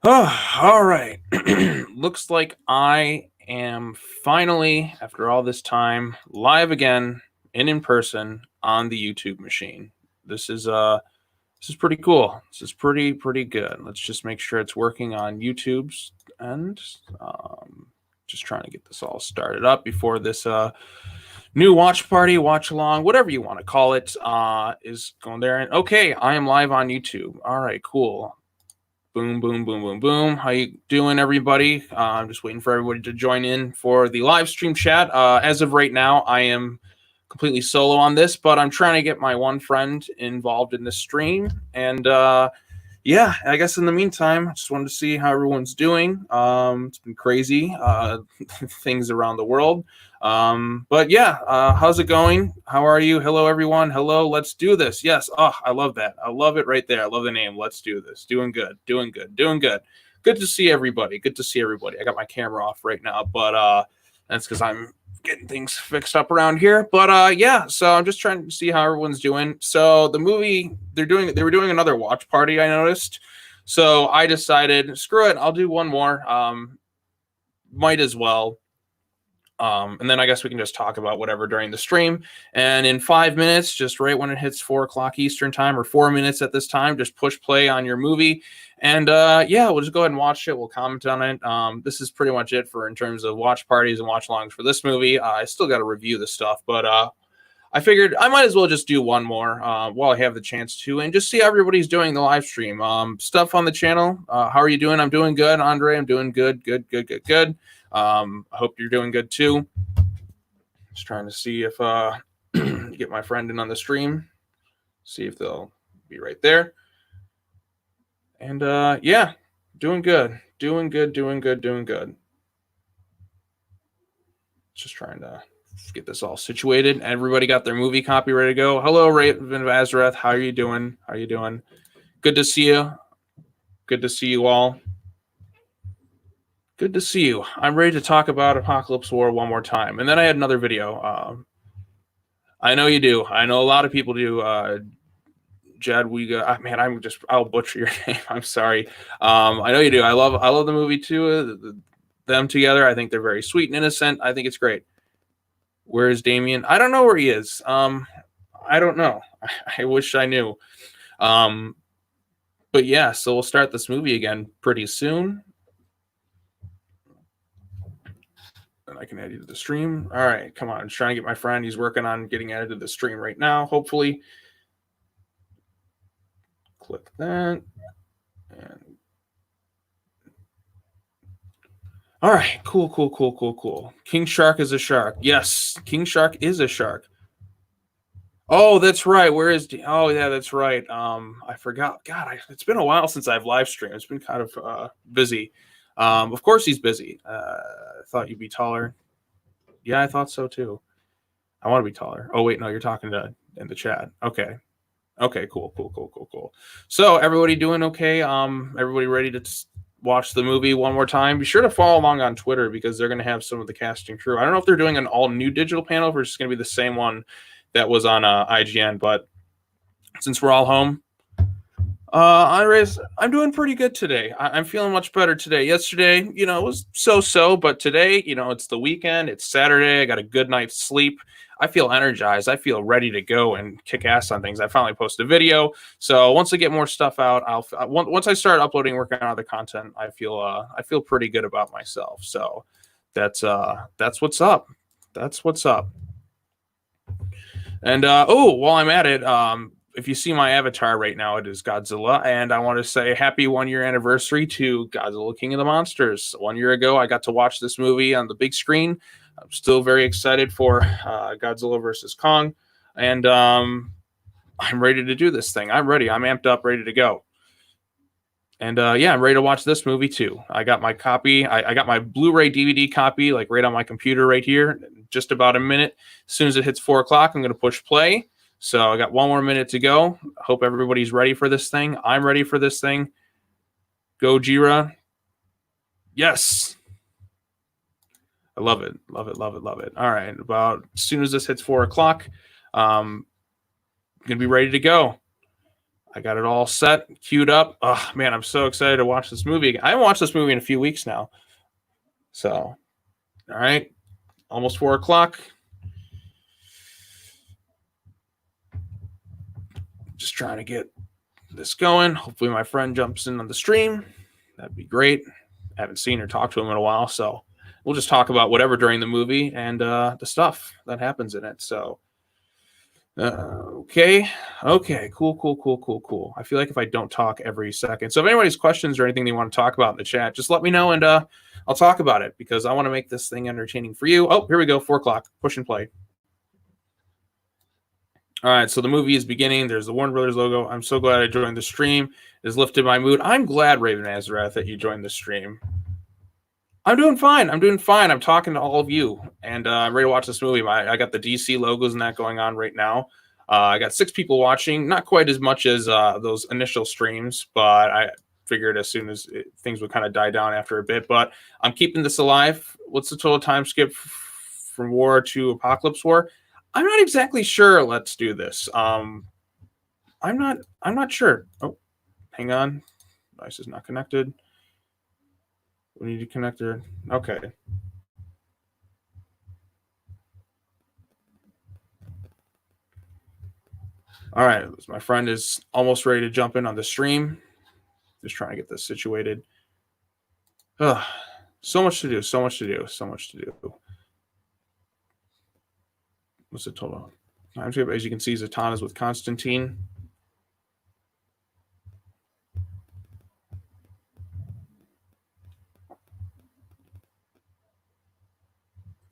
Oh, all right. Looks like I am finally, after all this time, live again and in person on the YouTube machine. This is pretty cool. This is pretty good. Let's just make sure it's working on YouTube's end. Just trying to get this all started up before this new watch party, watch along, whatever you want to call it, is going there. And okay, I am live on YouTube. All right, cool. Boom, boom, boom, boom, boom. How you doing, everybody? I'm just waiting for everybody to join in for the live stream chat. As of right now, I am completely solo on this, but I'm trying to get my one friend involved in the stream. And yeah, I guess in the meantime, I just wanted to see how everyone's doing. It's been crazy, things around the world. But yeah, how's it going? How are you? Hello, everyone. Hello, let's do this. Yes. Oh, I love that. I love it right there. I love the name. Let's do this. Doing good. Doing good. Doing good. Good to see everybody. Good to see everybody. I got my camera off right now, but that's because I'm getting things fixed up around here. But yeah, so I'm just trying to see how everyone's doing. So the movie they were doing another watch party, I noticed. So I decided, screw it, I'll do one more. Might as well. And then I guess we can just talk about whatever during the stream. And in 5 minutes, just right when it hits 4 o'clock Eastern time, or 4 minutes at this time, just push play on your movie. And yeah, we'll just go ahead and watch it. We'll comment on it. This is pretty much it for in terms of watch parties and watch alongs for this movie. I still got to review the stuff, but I figured I might as well just do one more while I have the chance to, and just see how everybody's doing the live stream. Stuff on the channel. How are you doing? I'm doing good, Andre. I'm doing good. Good. I hope you're doing good too. Just trying to see if get my friend in on the stream. See if they'll be right there. And yeah, doing good. Doing good. Just trying to get this all situated. Everybody got their movie copy ready to go. Hello, Raven of Azareth. How are you doing? Good to see you. Good to see you all. Good to see you. I'm ready to talk about Apokolips War one more time. And then I had another video. I know you do. I know a lot of people do. Jadwiga. Man, I'll butcher your name. I'm sorry. I know you do. I love the movie too. Them together. I think they're very sweet and innocent. I think it's great. Where is Damien? I don't know where he is. I don't know. I wish I knew. But yeah, so we'll start this movie again pretty soon. And I can add you to the stream. All right, come on. I'm trying to get my friend. He's working on getting added to the stream right now, hopefully. Click that. And all right, cool. King Shark is a shark. Yes, King Shark is a shark. Oh, that's right. Where is? Oh, yeah, that's right. I forgot. God, it's been a while since I've live streamed. It's been kind of busy. Of course, he's busy. I thought you'd be taller. Yeah, I thought so too. I want to be taller. Oh wait, no, you're talking to in the chat. Okay. Cool. So everybody doing okay? Everybody ready to watch the movie one more time? Be sure to follow along on Twitter because they're going to have some of the casting crew. I don't know if they're doing an all new digital panel or it's going to be the same one that was on IGN. But since we're all home, I'm doing pretty good today. I'm feeling much better today. Yesterday, it was so, but today, it's the weekend. It's Saturday. I got a good night's sleep. I feel energized. I feel ready to go and kick ass on things. I finally posted a video. So once I get more stuff out, once I start uploading, working on other content, I feel pretty good about myself. So that's what's up. That's what's up. And while I'm at it, if you see my avatar right now, it is Godzilla. And I want to say happy 1 year anniversary to Godzilla King of the Monsters. 1 year ago, I got to watch this movie on the big screen. I'm still very excited for Godzilla versus Kong. And I'm ready to do this thing. I'm ready. I'm amped up, ready to go. And yeah, I'm ready to watch this movie too. I got my copy. I got my Blu-ray DVD copy, like right on my computer right here. Just about a minute. As soon as it hits 4 o'clock, I'm going to push play. So I got 1 more minute to go. I hope everybody's ready for this thing. I'm ready for this thing. Gojira. Yes. I love it. Love it. All right. About as soon as this hits 4 o'clock, I'm going to be ready to go. I got it all set, queued up. Oh man, I'm so excited to watch this movie. I haven't watched this movie in a few weeks now. So, all right, almost 4 o'clock. Just trying to get this going. Hopefully, my friend jumps in on the stream. That'd be great. I haven't seen or talked to him in a while, so we'll just talk about whatever during the movie and the stuff that happens in it. So, okay, cool. I feel like if I don't talk every second, so if anybody's questions or anything they want to talk about in the chat, just let me know and I'll talk about it because I want to make this thing entertaining for you. Oh, here we go, 4 o'clock. Push and play. All right, so the movie is beginning. There's the Warner Brothers logo. I'm so glad I joined the stream. It has lifted my mood. I'm glad, Raven Azarath, that you joined the stream. I'm doing fine. I'm talking to all of you, and I'm ready to watch this movie. I got the DC logos and that going on right now. I got 6 people watching. Not quite as much as those initial streams, but I figured as soon as things would kind of die down after a bit. But I'm keeping this alive. What's the total time skip from War to Apokolips War? I'm not exactly sure. Let's do this. I'm not sure. Oh, hang on. Device is not connected. We need to connect her. Okay. All right. My friend is almost ready to jump in on the stream. Just trying to get this situated. Ugh, so much to do. What's the total? As you can see, Zatanna's with Constantine.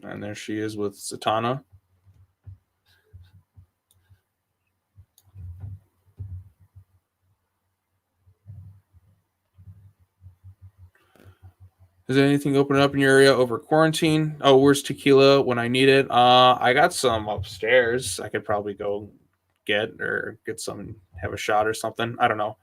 And there she is with Zatanna. Is anything opening up in your area over quarantine? Oh, where's tequila when I need it? I got some upstairs. I could probably go get some, have a shot or something. I don't know.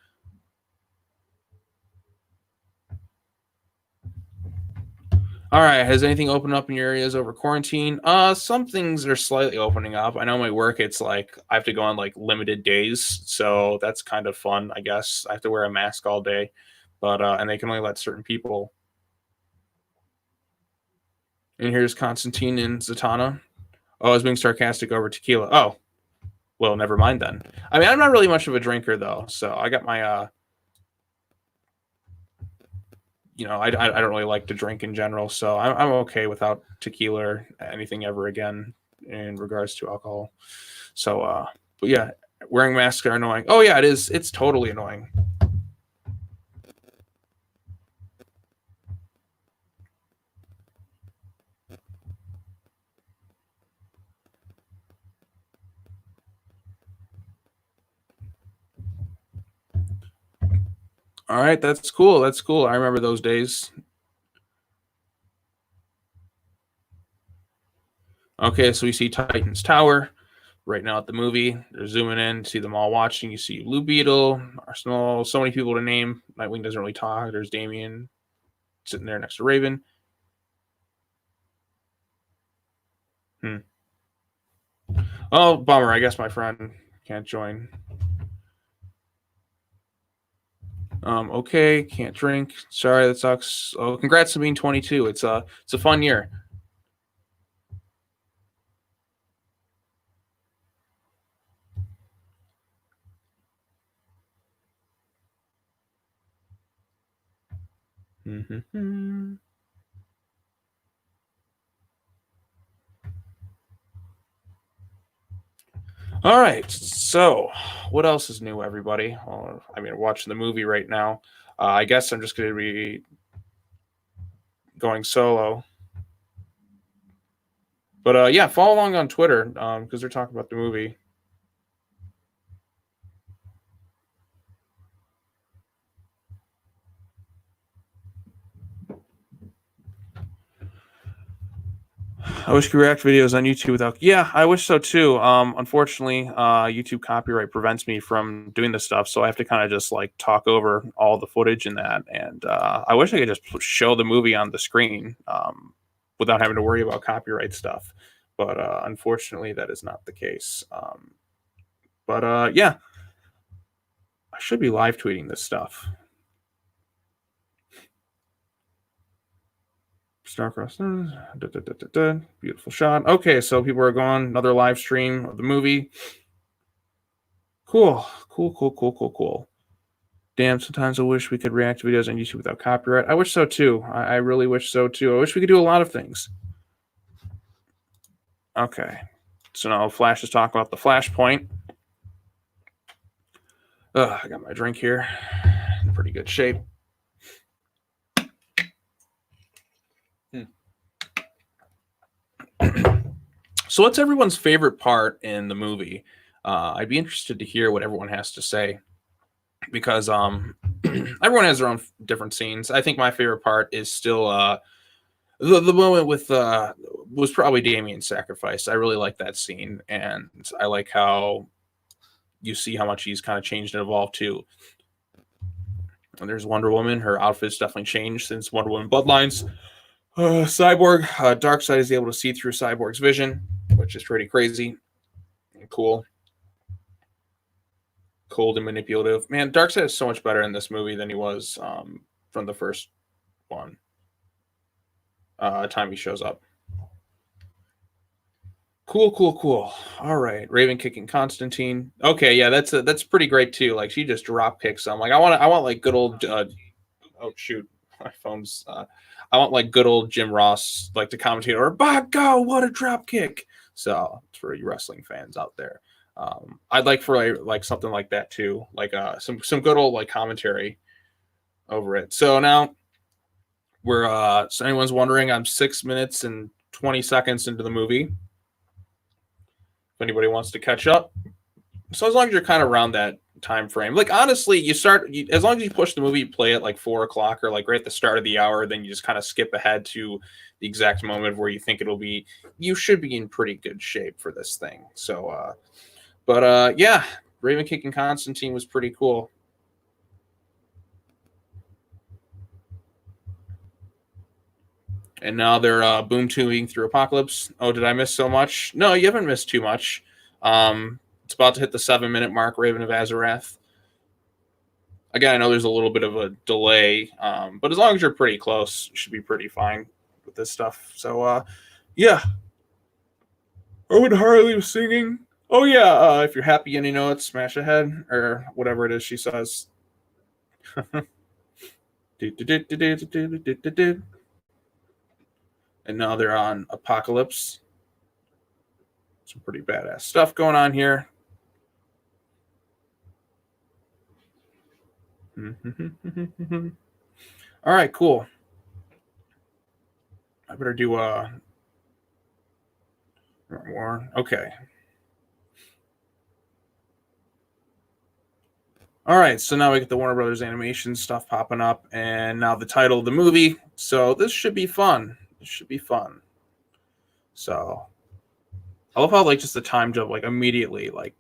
All right. Has anything opened up in your areas over quarantine? Some things are slightly opening up. I know my work, it's like I have to go on like limited days, so that's kind of fun, I guess. I have to wear a mask all day, but and they can only let certain people. And here's Constantine and Zatanna. Oh, I was being sarcastic over tequila. Oh, well, never mind then. I mean, I'm not really much of a drinker though, so I got my I don't really like to drink in general, so I'm okay without tequila or anything ever again in regards to alcohol. So, but yeah, wearing masks are annoying. Oh yeah, it is. It's totally annoying. All right, that's cool. I remember those days. Okay, so we see Titan's Tower right now at the movie. They're zooming in, see them all watching. You see Blue Beetle, Arsenal, so many people to name. Nightwing doesn't really talk. There's Damian sitting there next to Raven. Oh, bummer. I guess my friend can't join. Okay, can't drink. Sorry, that sucks. Oh, congrats to being 22. It's a fun year. Mm-hmm. All right. So, what else is new, everybody? I mean, watching the movie right now. I guess I'm just going to be going solo. But yeah, follow along on Twitter because they're talking about the movie. I wish you could react videos on YouTube without. Yeah, I wish so too. Unfortunately, YouTube copyright prevents me from doing this stuff, so I have to kind of just like talk over all the footage in that. And I wish I could just show the movie on the screen without having to worry about copyright stuff. But unfortunately, that is not the case. But yeah, I should be live tweeting this stuff. Starcross, beautiful shot. Okay, so people are going. Another live stream of the movie. Cool. Damn, sometimes I wish we could react to videos on YouTube without copyright. I wish so too. I really wish so too. I wish we could do a lot of things. Okay. So now Flash is talking about the Flashpoint. I got my drink here. In pretty good shape. So what's everyone's favorite part in the movie? I'd be interested to hear what everyone has to say, because everyone has their own different scenes. I think my favorite part is still the moment with was probably Damien's sacrifice. I really like that scene, and I like how you see how much he's kind of changed and evolved too. And there's Wonder Woman. Her outfit's definitely changed since Wonder Woman Bloodlines. Cyborg, Darkseid is able to see through Cyborg's vision, which is pretty crazy and cool. Cold and manipulative. Man, Darkseid is so much better in this movie than he was from the first one. Time he shows up. Cool. All right, Raven kicking Constantine. Okay, yeah, that's pretty great too. Like, she just drop kicks him. Like, I want like good old. Oh shoot, my phone's. I want like good old Jim Ross, like the commentator. By God, what a drop kick! So it's for you wrestling fans out there. I'd like for like something like that too, like some good old like commentary over it. So now we're so anyone's wondering, I'm 6 minutes and 20 seconds into the movie. If anybody wants to catch up, so as long as you're kind of around that time frame, like honestly, as long as you push the movie, you play at like 4 o'clock or like right at the start of the hour, then you just kind of skip ahead to the exact moment of where you think it'll be. You should be in pretty good shape for this thing. So, yeah, Raven kicking Constantine was pretty cool. And now they're boom tubing through Apokolips. Oh, did I miss so much? No, you haven't missed too much. It's about to hit the 7-minute mark, Raven of Azarath. Again, I know there's a little bit of a delay, but as long as you're pretty close, you should be pretty fine with this stuff. So, yeah. Owen Harley was singing. Oh, yeah, if you're happy and you know it, smash ahead, or whatever it is she says. And now they're on Apokolips. Some pretty badass stuff going on here. All right, cool. I better do more. Okay. All right, so now we get the Warner Brothers animation stuff popping up, and now the title of the movie. So this should be fun. So I love how like just the time jump like immediately. Like,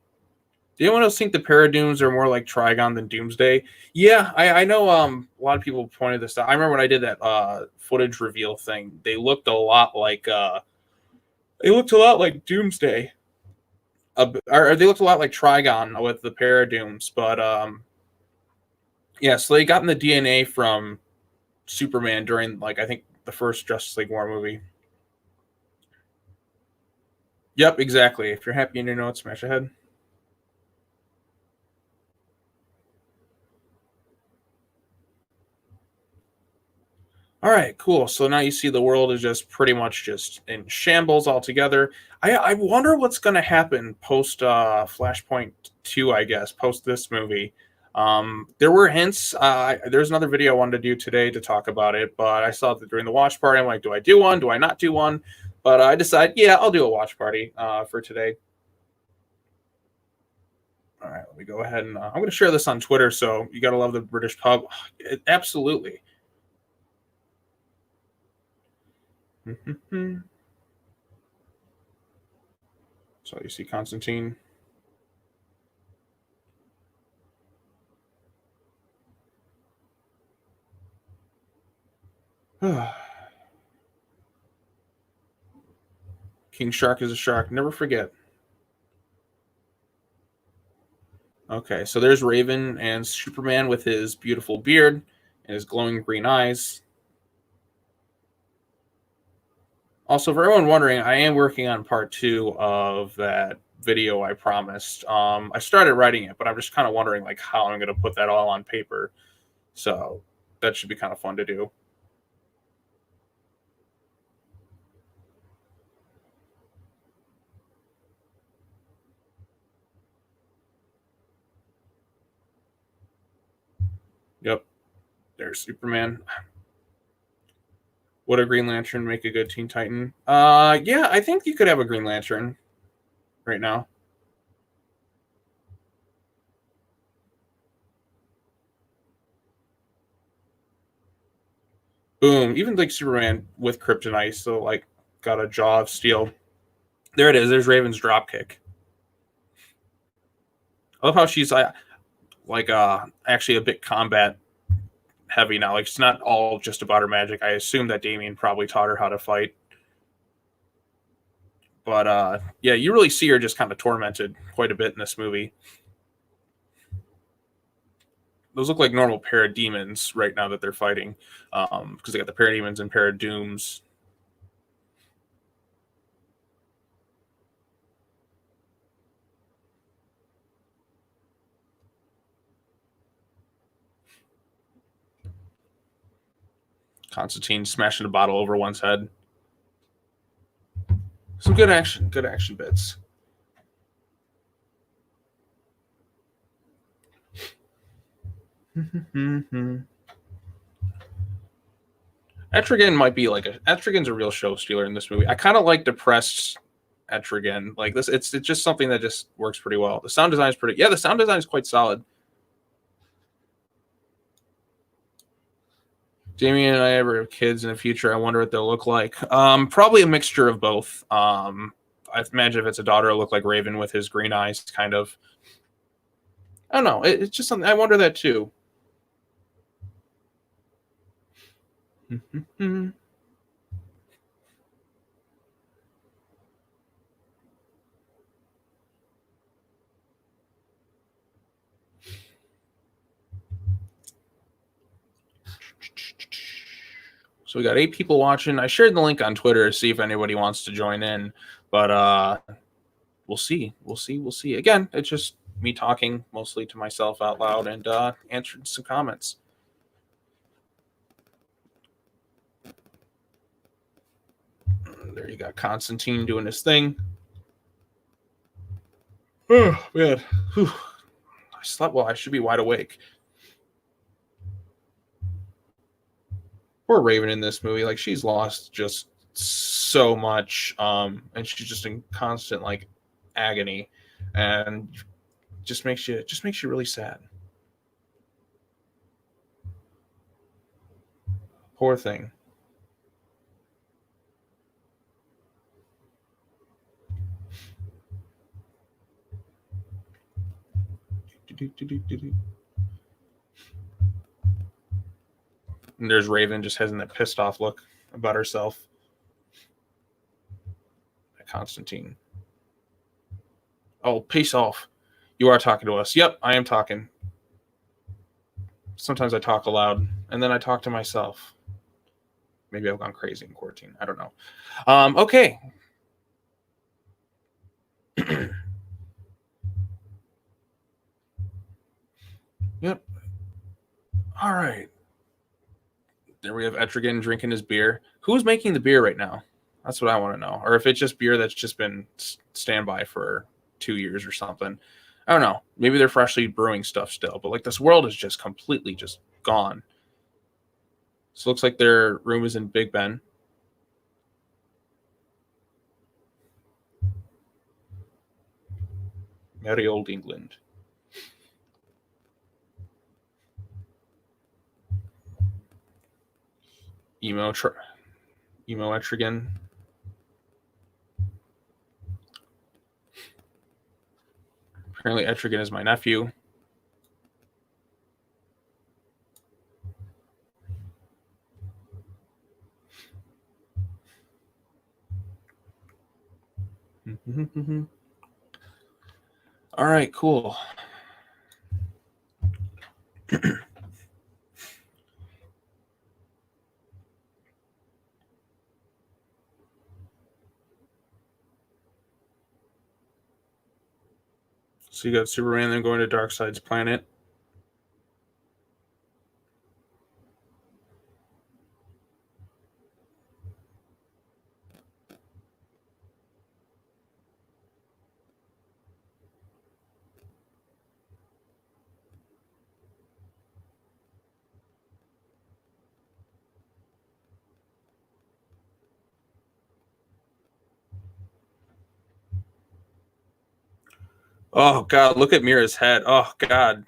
do anyone else think the Paradooms are more like Trigon than Doomsday? Yeah, I know. A lot of people pointed this out. I remember when I did that footage reveal thing. They looked a lot like Doomsday. Or they looked a lot like Trigon with the Paradooms, but yeah, so they got in the DNA from Superman during, like, I think the first Justice League War movie. Yep, exactly. If you're happy in your notes, smash ahead. All right, cool. So now you see the world is just pretty much just in shambles altogether. I wonder what's going to happen post Flashpoint 2, I guess, post this movie. There were hints. There's another video I wanted to do today to talk about it, but I saw that during the watch party, I'm like, do I do one? Do I not do one? But I decided, yeah, I'll do a watch party for today. All right, let me go ahead and I'm going to share this on Twitter, so you got to love the British pub. Absolutely. So you see Constantine. King Shark is a shark. Never forget. Okay, so there's Raven and Superman with his beautiful beard and his glowing green eyes. Also, for everyone wondering, I am working on part 2 of that video I promised. I started writing it, but I'm just kind of wondering like how I'm going to put that all on paper. So that should be kind of fun to do. Yep, there's Superman. Would a Green Lantern make a good Teen Titan? Yeah, I think you could have a Green Lantern right now. Boom. Even like Superman with kryptonite, so like got a jaw of steel. There it is. There's Raven's dropkick. I love how she's like actually a bit combat heavy now. Like it's not all just about her magic. I assume that Damien probably taught her how to fight. But yeah, you really see her just kind of tormented quite a bit in this movie. Those look like normal parademons right now that they're fighting, because they got the parademons and paradooms. Constantine smashing a bottle over one's head. Some good action bits. Etrigan might be like Etrigan's a real show stealer in this movie. I kind of like depressed Etrigan. Like this, it's just something that just works pretty well. The sound design is pretty. Yeah, the sound design is quite solid. Damien and I ever have kids in the future, I wonder what they'll look like. Probably a mixture of both. I imagine if it's a daughter, it'll look like Raven with his green eyes, kind of. I don't know. It's just something I wonder that too. So we got 8 people watching. I shared the link on Twitter to see if anybody wants to join in, but we'll see. We'll see. Again, it's just me talking mostly to myself out loud and answering some comments. There you got Constantine doing his thing. Oh man, whew. I slept well. I should be wide awake. Poor Raven in this movie, like she's lost just so much, and she's just in constant like agony, and just makes you really sad. Poor thing. And there's Raven just having that pissed off look about herself. Constantine. Oh, peace off. You are talking to us. Yep, I am talking. Sometimes I talk aloud, and then I talk to myself. Maybe I've gone crazy in quarantine. I don't know. Okay. Yep. All right. There we have Etrigan drinking his beer. Who's making the beer right now? That's what I want to know. Or if it's just beer that's just been standby for 2 years or something. I don't know. Maybe they're freshly brewing stuff still, but like this world is just completely just gone. So it looks like their room is in Big Ben. Merry old England. Emo Etrigan. Apparently Etrigan is my nephew. All right, cool. So you got Superman then going to Darkseid's planet. Oh God, look at Mira's head. Oh God.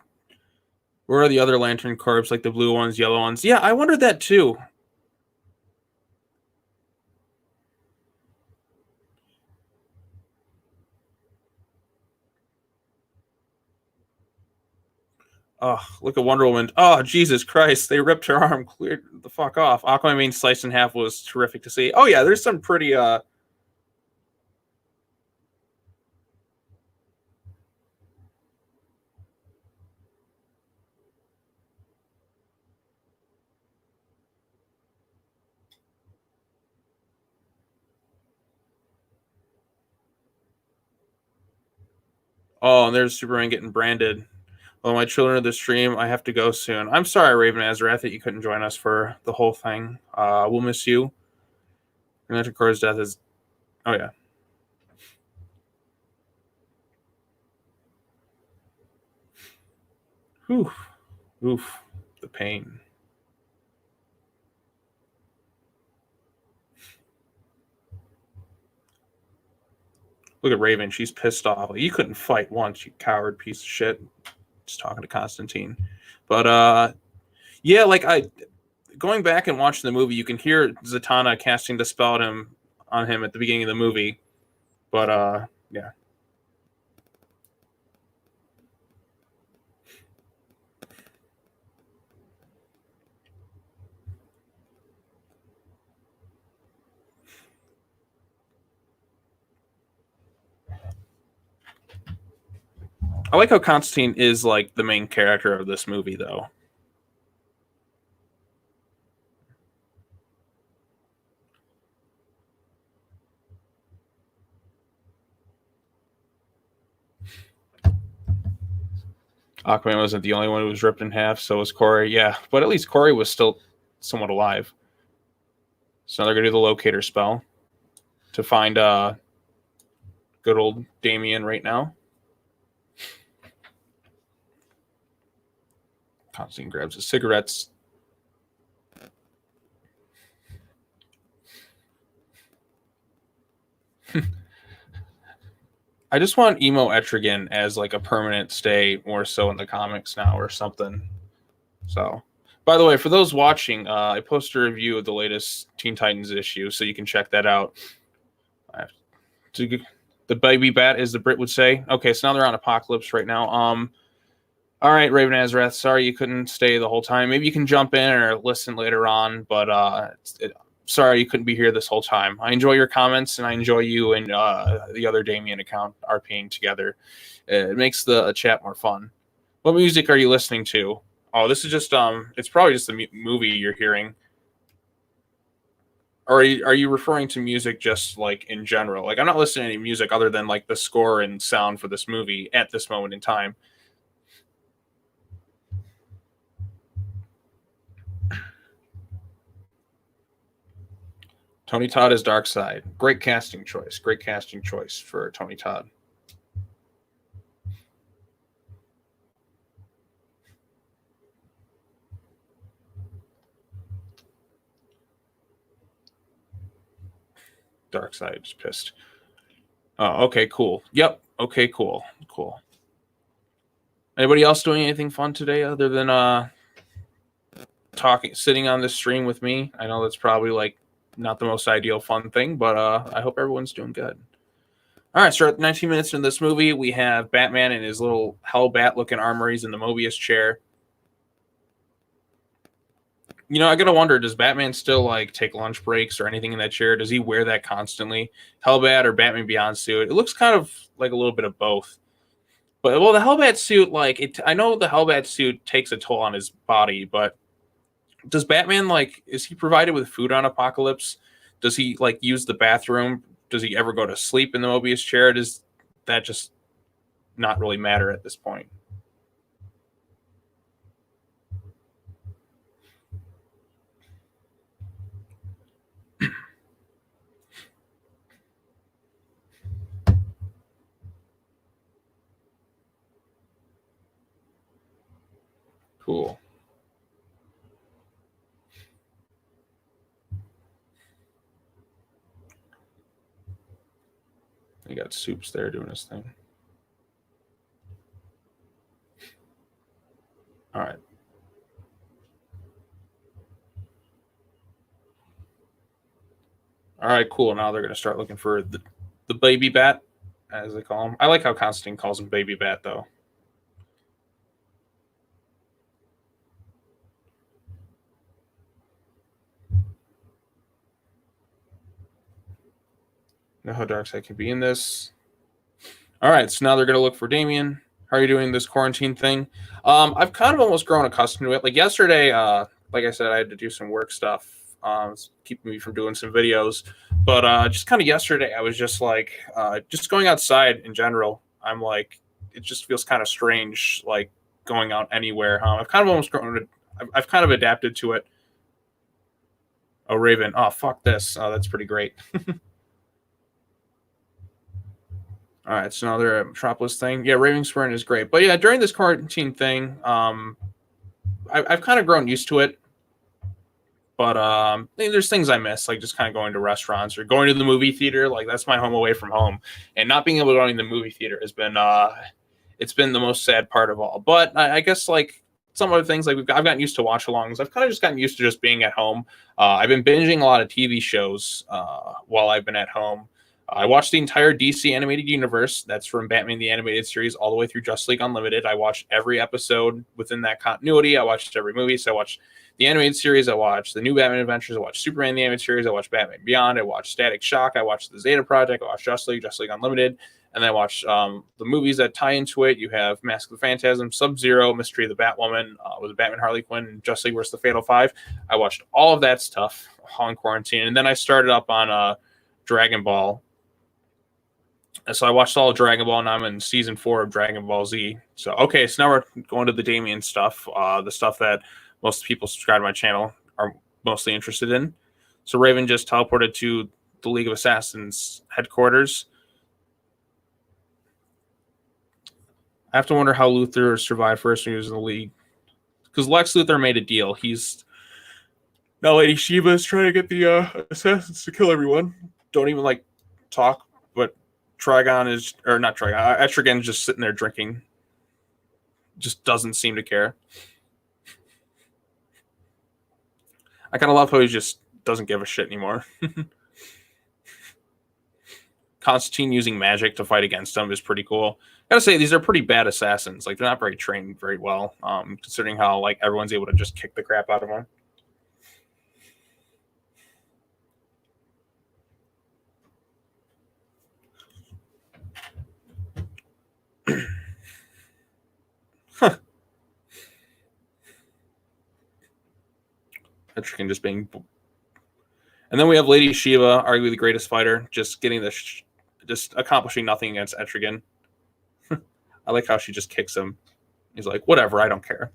Where are the other Lantern Corps, like the blue ones, yellow ones? Yeah, I wondered that too. Oh, look at Wonder Woman. Oh, Jesus Christ. They ripped her arm clear the fuck off. Aquaman being sliced in half was terrific to see. Oh, yeah, there's some pretty. Oh, and there's Superman getting branded. Well, my children of the stream, I have to go soon. I'm sorry, Raven Azarath, that you couldn't join us for the whole thing. We'll miss you. Electric Core's death is. Oh, yeah. Whew. Oof. The pain. Look at Raven. She's pissed off. Like, you couldn't fight once, you coward piece of shit. Just talking to Constantine. But, yeah, like, going back and watching the movie, you can hear Zatanna casting the spell on him at the beginning of the movie. But, yeah. I like how Constantine is like the main character of this movie, though. Aquaman wasn't the only one who was ripped in half, so was Corey. Yeah, but at least Corey was still somewhat alive. So they're gonna do the locator spell to find good old Damien right now. Constantine grabs his cigarettes. I just want Emo Etrigan as like a permanent stay, more so in the comics now or something. So, by the way, for those watching, I posted a review of the latest Teen Titans issue, so you can check that out. The baby bat, as the Brit would say. Okay, so now they're on Apokolips right now. All right, Raven Azarath. Sorry you couldn't stay the whole time. Maybe you can jump in or listen later on, but sorry you couldn't be here this whole time. I enjoy your comments, and I enjoy you and the other Damien account RPing together. It makes the chat more fun. What music are you listening to? Oh, this is just it's probably just the movie you're hearing. Or are you referring to music just like in general? Like I'm not listening to any music other than like the score and sound for this movie at this moment in time. Tony Todd is Darkseid. Great casting choice. Great casting choice for Tony Todd. Darkseid is pissed. Oh, okay, cool. Yep. Okay, cool. Cool. Anybody else doing anything fun today other than sitting on this stream with me? I know that's probably like not the most ideal fun thing, but I hope everyone's doing good. All right, so at 19 minutes in this movie, we have Batman in his little Hellbat-looking armor. He's in the Mobius chair. You know, I gotta wonder, does Batman still like take lunch breaks or anything in that chair? Does he wear that constantly? Hellbat or Batman Beyond suit? It looks kind of like a little bit of both. But well, the Hellbat suit, like I know the Hellbat suit takes a toll on his body, but does Batman like is he provided with food on Apokolips? Does he like use the bathroom? Does he ever go to sleep in the Mobius chair? Does that just not really matter at this point. Cool. You got Soups there doing his thing. All right. All right, cool. Now they're going to start looking for the baby bat, as they call him. I like how Constantine calls him baby bat, though. Know how Darkseid can be in this. All right, so now they're going to look for Damian. How are you doing this quarantine thing? I've kind of almost grown accustomed to it. Like yesterday, like I said, I had to do some work stuff, keeping me from doing some videos. But just kind of yesterday, I was just like, just going outside in general. I'm like, it just feels kind of strange, like going out anywhere. I've kind of almost grown. I've kind of adapted to it. Oh, Raven. Oh, fuck this. Oh, that's pretty great. All right, so now they're at Metropolis thing. Yeah, Ravenspurn is great. But yeah, during this quarantine thing, I've kind of grown used to it. But there's things I miss, like just kind of going to restaurants or going to the movie theater. Like that's my home away from home, and not being able to go to the movie theater has been it's been the most sad part of all. But I guess like some other things, like I've gotten used to watch-alongs. I've kind of just gotten used to just being at home. I've been binging a lot of TV shows while I've been at home. I watched the entire DC animated universe. That's from Batman the Animated Series all the way through Justice League Unlimited. I watched every episode within that continuity. I watched every movie. So I watched the animated series. I watched the new Batman Adventures. I watched Superman the Animated Series. I watched Batman Beyond. I watched Static Shock. I watched the Zeta Project. I watched Justice League Unlimited. And then I watched the movies that tie into it. You have Mask of the Phantasm, Sub-Zero, Mystery of the Batwoman, with Batman Harley Quinn, Justice League vs. the Fatal Five. I watched all of that stuff on quarantine. And then I started up on Dragon Ball. So I watched all of Dragon Ball, and I'm in season 4 of Dragon Ball Z. So okay, so now we're going to the Damian stuff, the stuff that most people subscribe to my channel are mostly interested in. So Raven just teleported to the League of Assassins headquarters. I have to wonder how Luthor survived first when he was in the League, because Lex Luthor made a deal. He's now Lady Shiva is trying to get the assassins to kill everyone. Don't even like talk, but Trigon is, or not Trigon, Etrigan's just sitting there drinking. Just doesn't seem to care. I kind of love how he just doesn't give a shit anymore. Constantine using magic to fight against him is pretty cool. I gotta say, these are pretty bad assassins. Like, they're not very trained very well, considering how like everyone's able to just kick the crap out of them. Etrigan just being, and then we have Lady Shiva, arguably the greatest fighter, just getting this, just accomplishing nothing against Etrigan. I like how she just kicks him. He's like, whatever, I don't care.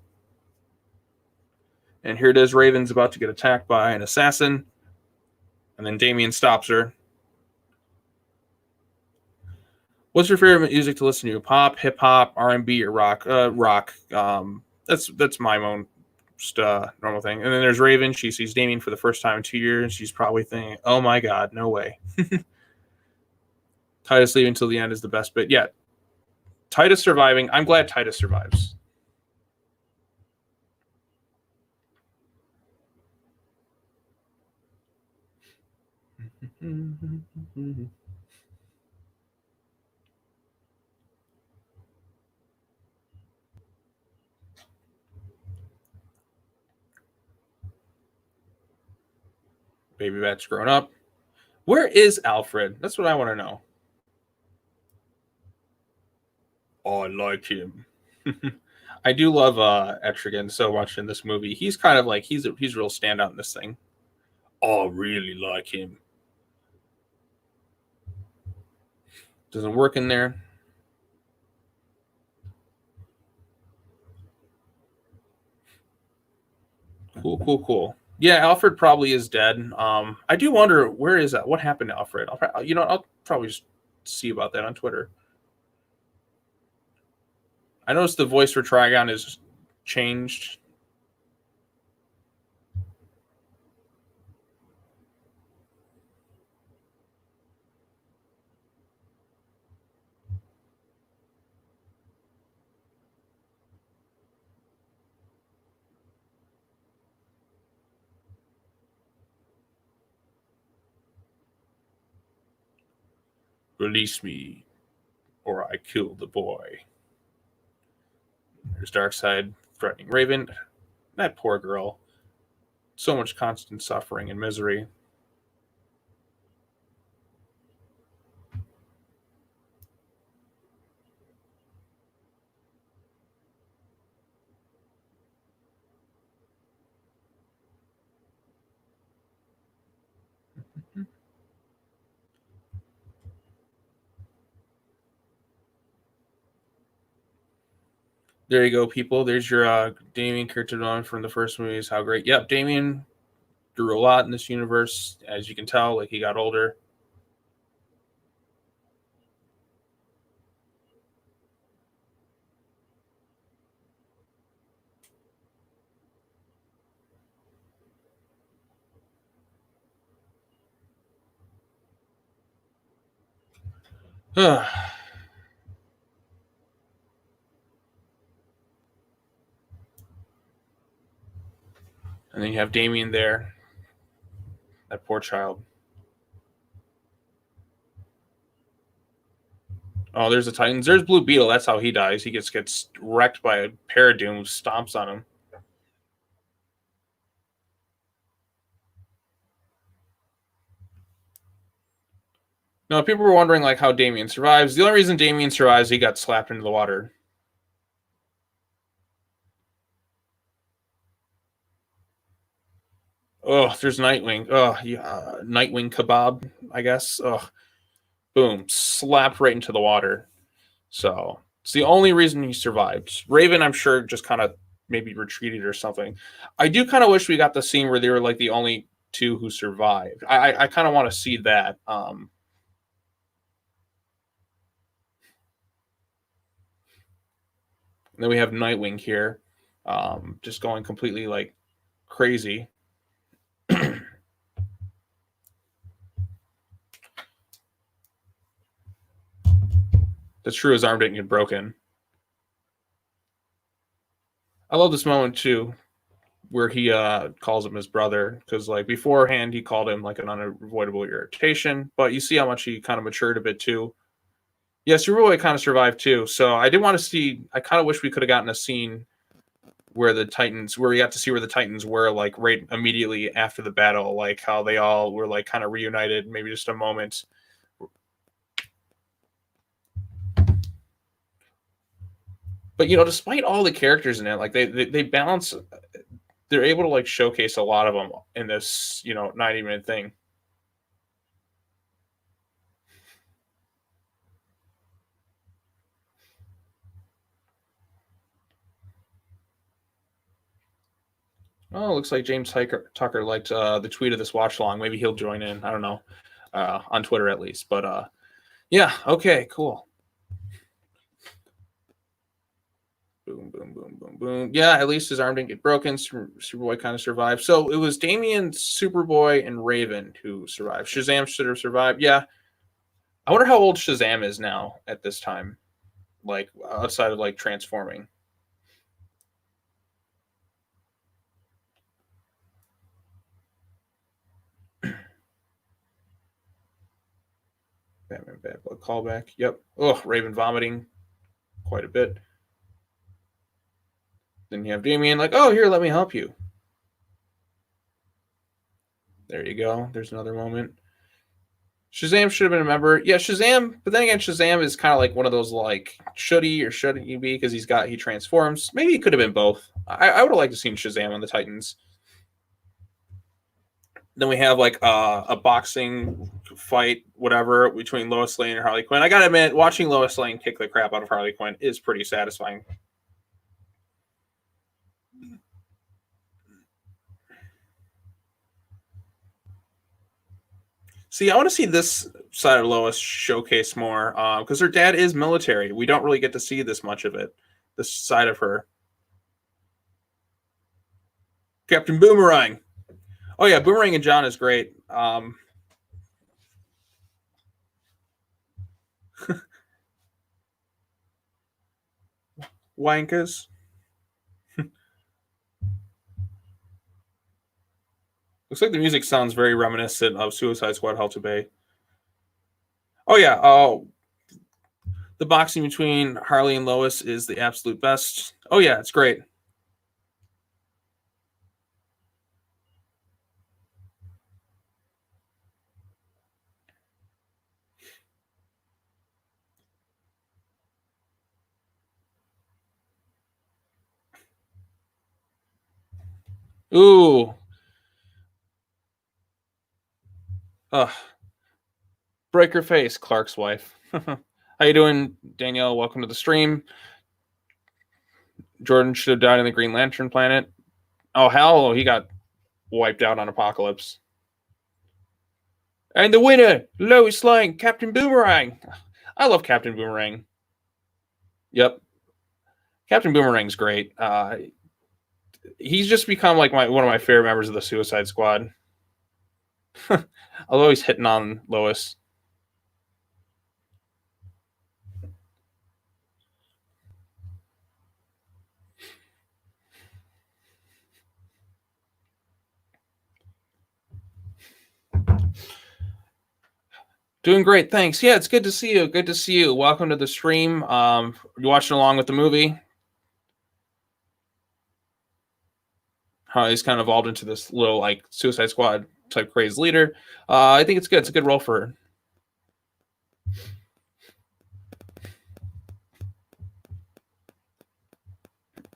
And here it is, Raven's about to get attacked by an assassin, and then Damian stops her. What's your favorite music to listen to? Pop, hip hop, R&B, or rock? Rock. That's my own just normal thing. And then there's Raven. She sees Damian for the first time in 2 years. She's probably thinking, "Oh my God, no way." Titus leaving until the end is the best bit. Yeah, Titus surviving. I'm glad Titus survives. Baby Bat's grown up. Where is Alfred? That's what I want to know. Oh, I like him. I do love Etrigan so much in this movie. He's kind of like he's a real standout in this thing. Oh, I really like him. Doesn't work in there. Cool. Yeah, Alfred probably is dead. I do wonder where is that? What happened to Alfred? I'll probably just see about that on Twitter. I noticed the voice for Trigon is changed. Release me, or I kill the boy. There's Darkseid threatening Raven. That poor girl. So much constant suffering and misery. There you go, people. There's your Damian character development from the first movies. How great. Yep, Damian grew a lot in this universe. As you can tell, like he got older. And then you have Damian there. That poor child. Oh, there's the Titans. There's Blue Beetle. That's how he dies. He gets wrecked by a Paradoom, stomps on him. No, people were wondering like how Damian survives. The only reason Damian survives, he got slapped into the water. Oh, there's Nightwing. Oh, yeah, Nightwing kebab, I guess. Oh, boom, slapped right into the water. So it's the only reason he survived. Raven, I'm sure, just kind of maybe retreated or something. I do kind of wish we got the scene where they were like the only two who survived. I kind of want to see that. Then we have Nightwing here, just going completely like crazy. That's true. His arm didn't get broken. I love this moment too, where he calls him his brother, because like beforehand he called him like an unavoidable irritation, but you see how much he kind of matured a bit too. Yes, Superboy kind of survived too. So I did want to see. I kind of wish we could have gotten a scene where we got to see where the Titans were, like right immediately after the battle, like how they all were like kind of reunited. Maybe just a moment. But despite all the characters in it, like they balance. They're able to like showcase a lot of them in this 90-minute thing. Oh, looks like James Tucker liked the tweet of this watch along. Maybe he'll join in. I don't know, on Twitter at least. But yeah, okay, cool. Boom, boom, boom, boom, boom. Yeah, at least his arm didn't get broken. Superboy kind of survived. So it was Damian, Superboy, and Raven who survived. Shazam should have survived. Yeah. I wonder how old Shazam is now at this time, like outside of like transforming. Batman Bad Blood callback. Yep. Oh, Raven vomiting quite a bit. Then you have Damian like, oh, here, let me help you. There you go. There's another moment. Shazam should have been a member. Yeah, Shazam. But then again, Shazam is kind of like one of those like, should he or shouldn't he be? Because he transforms. Maybe he could have been both. I would have liked to see Shazam on the Titans. Then we have like a boxing fight, whatever, between Lois Lane and Harley Quinn. I gotta admit, watching Lois Lane kick the crap out of Harley Quinn is pretty satisfying. See, I want to see this side of Lois showcase more because her dad is military. We don't really get to see this much of it, this side of her. Captain Boomerang. Oh yeah, Boomerang and John is great. Wankers. Looks like the music sounds very reminiscent of Suicide Squad: Hell to Bay. Oh yeah, the boxing between Harley and Lois is the absolute best. Oh yeah, it's great. Ooh, ugh. Break her face, Clark's wife. How you doing, Danielle? Welcome to the stream. Jordan should have died in the Green Lantern planet. Oh hell, he got wiped out on Apokolips. And the winner, Lois Lane, Captain Boomerang. I love Captain Boomerang. Yep, Captain Boomerang's great. He's just become like one of my favorite members of the Suicide Squad. Although he's hitting on Lois. Doing great, thanks. Yeah, it's good to see you. Good to see you. Welcome to the stream. You watching along with the movie? How he's kind of evolved into this little like Suicide Squad type crazy leader. I think it's good. It's a good role for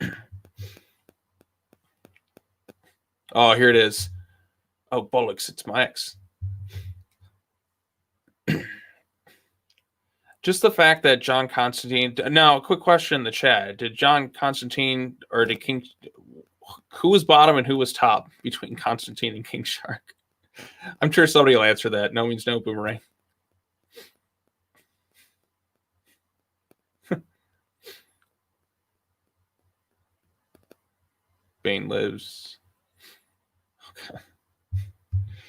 her. Oh, here it is. Oh, bollocks, it's my ex. Just the fact that John Constantine. Now, quick question in the chat: did John Constantine or did King? Who was bottom and who was top between Constantine and King Shark? I'm sure somebody will answer that. No means no, Boomerang. Bane lives. Okay.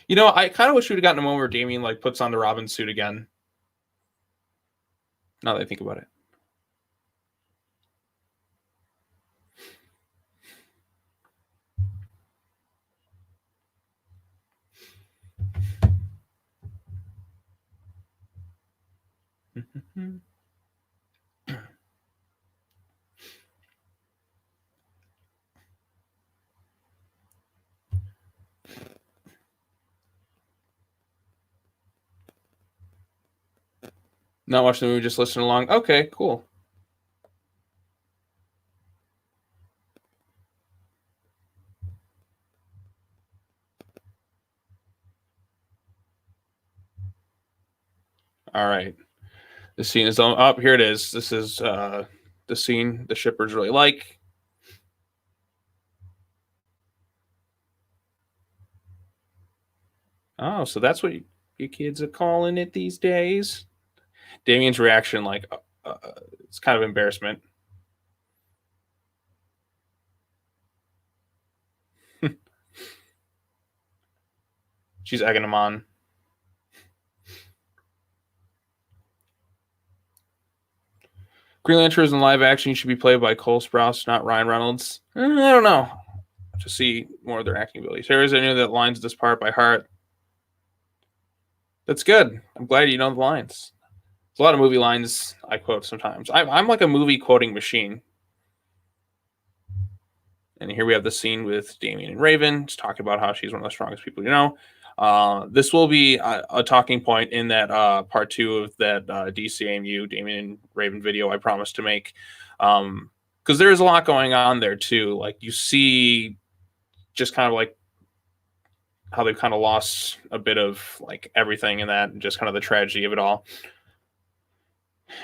You know, I kind of wish we'd have gotten a moment where Damian like puts on the Robin suit again. Now that I think about it. Not watching the movie, just listening along. Okay, cool. All right. The scene is up. Oh, here it is. This is the scene the shippers really like. Oh, so that's what you kids are calling it these days? Damien's reaction, like, it's kind of embarrassment. She's egging him on. Green Lantern in live action should be played by Cole Sprouse, not Ryan Reynolds. I don't know. To see more of their acting abilities. Here's I knew that lines this part by heart. That's good. I'm glad you know the lines. There's a lot of movie lines I quote sometimes. I'm like a movie quoting machine. And here we have the scene with Damien and Raven. Just talking about how she's one of the strongest people you know. This will be a talking point in that part 2 of that DCAMU Damien and Raven video I promised to make. Because there's a lot going on there too. Like you see just kind of like how they've kind of lost a bit of like everything in that and just kind of the tragedy of it all.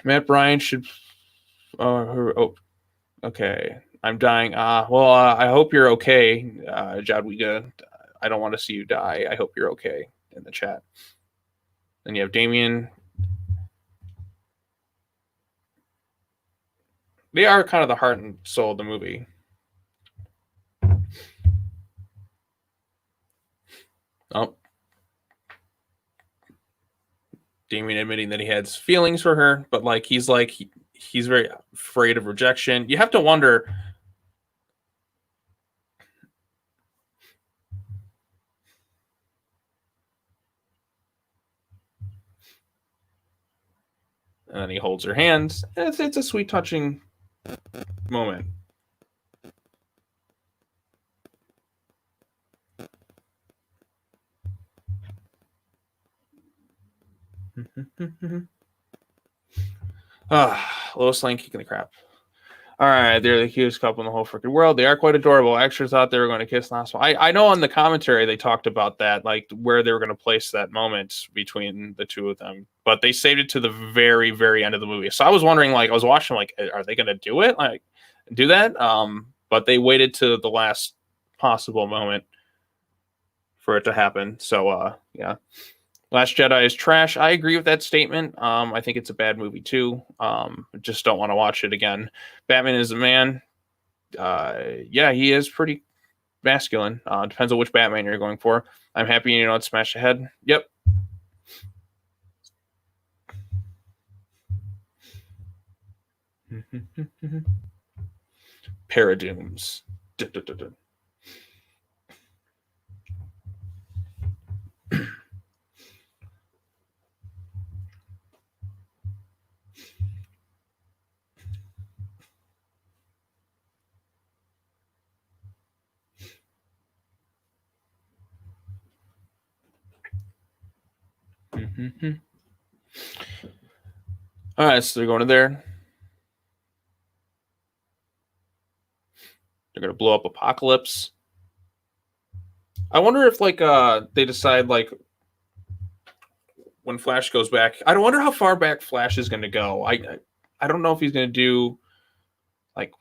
Matt Bryan should okay. I'm dying. Well, I hope you're okay, Jadwiga. I don't want to see you die. I hope you're okay in the chat. Then you have Damian. They are kind of the heart and soul of the movie. Oh, Damian admitting that he has feelings for her, but like he's very afraid of rejection. You have to wonder. And then he holds her hands. It's a sweet, touching moment. Lois Lane kicking the crap. All right, they're the cutest couple in the whole freaking world. They are quite adorable. I actually thought they were going to kiss last one. I know on the commentary they talked about that, like where they were going to place that moment between the two of them, but they saved it to the very, very end of the movie. So I was wondering, like, I was watching, like, are they going to do it, like, do that? But they waited to the last possible moment for it to happen. So, yeah. Last Jedi is trash. I agree with that statement. I think it's a bad movie too. Just don't want to watch it again. Batman is a man. Yeah, he is pretty masculine. Depends on which Batman you're going for. I'm happy you know it's smash ahead. Yep. Paradooms. All right, so they're going to there. They're going to blow up Apokolips. I wonder if like they decide like when Flash goes back. I don't wonder how far back Flash is going to go. I don't know if he's going to do like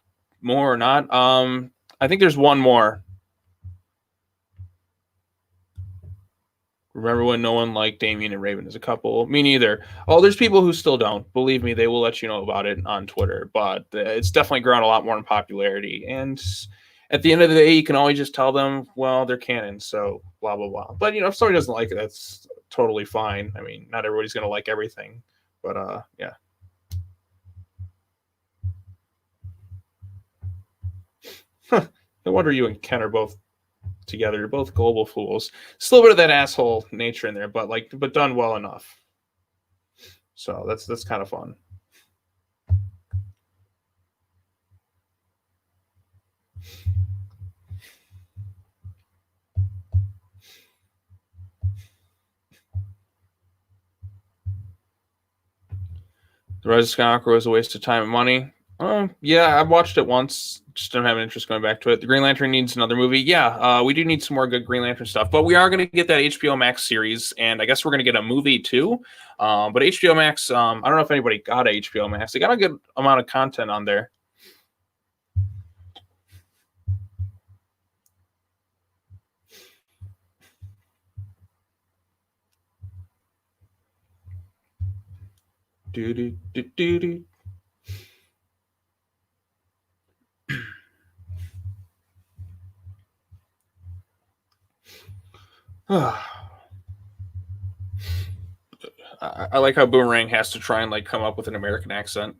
more or not. I think there's one more. Remember when no one liked Damian and Raven as a couple? Me neither. Oh, there's people who still don't. Believe me, they will let you know about it on Twitter. But it's definitely grown a lot more in popularity. And at the end of the day, you can always just tell them, well, they're canon, so blah, blah, blah. But, you know, if somebody doesn't like it, that's totally fine. I mean, not everybody's going to like everything. But, yeah. No wonder you and Ken are both together. You're both global fools. Still a little bit of that asshole nature in there, but done well enough. So that's kind of fun. The Rise of Skywalker was a waste of time and money. Yeah, I've watched it once. Just don't have an interest going back to it. The Green Lantern needs another movie. Yeah, we do need some more good Green Lantern stuff. But we are going to get that HBO Max series, and I guess we're going to get a movie too. But HBO Max, I don't know if anybody got HBO Max. They got a good amount of content on there. Do. I like how Boomerang has to try and like come up with an American accent.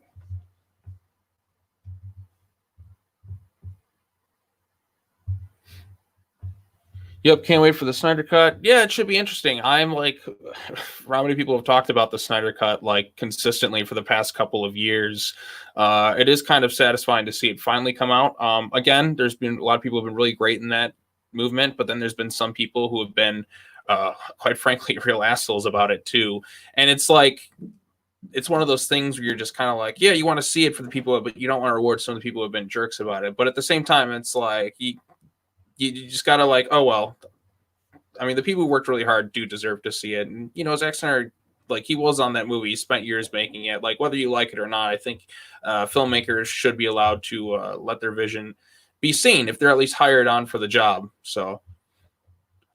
Yep, can't wait for the Snyder Cut. Yeah, it should be interesting. I'm like, how many people have talked about the Snyder Cut like consistently for the past couple of years? It is kind of satisfying to see it finally come out. Again, there's been a lot of people who have been really great in that movement, but then there's been some people who have been, quite frankly, real assholes about it too. And it's like, it's one of those things where you're just kind of like, yeah, you want to see it for the people, but you don't want to reward some of the people who have been jerks about it. But at the same time, it's like you just gotta like, oh well. I mean, the people who worked really hard do deserve to see it, and you know, Zack Snyder, like he was on that movie, he spent years making it. Like whether you like it or not, I think filmmakers should be allowed to let their vision be seen if they're at least hired on for the job. So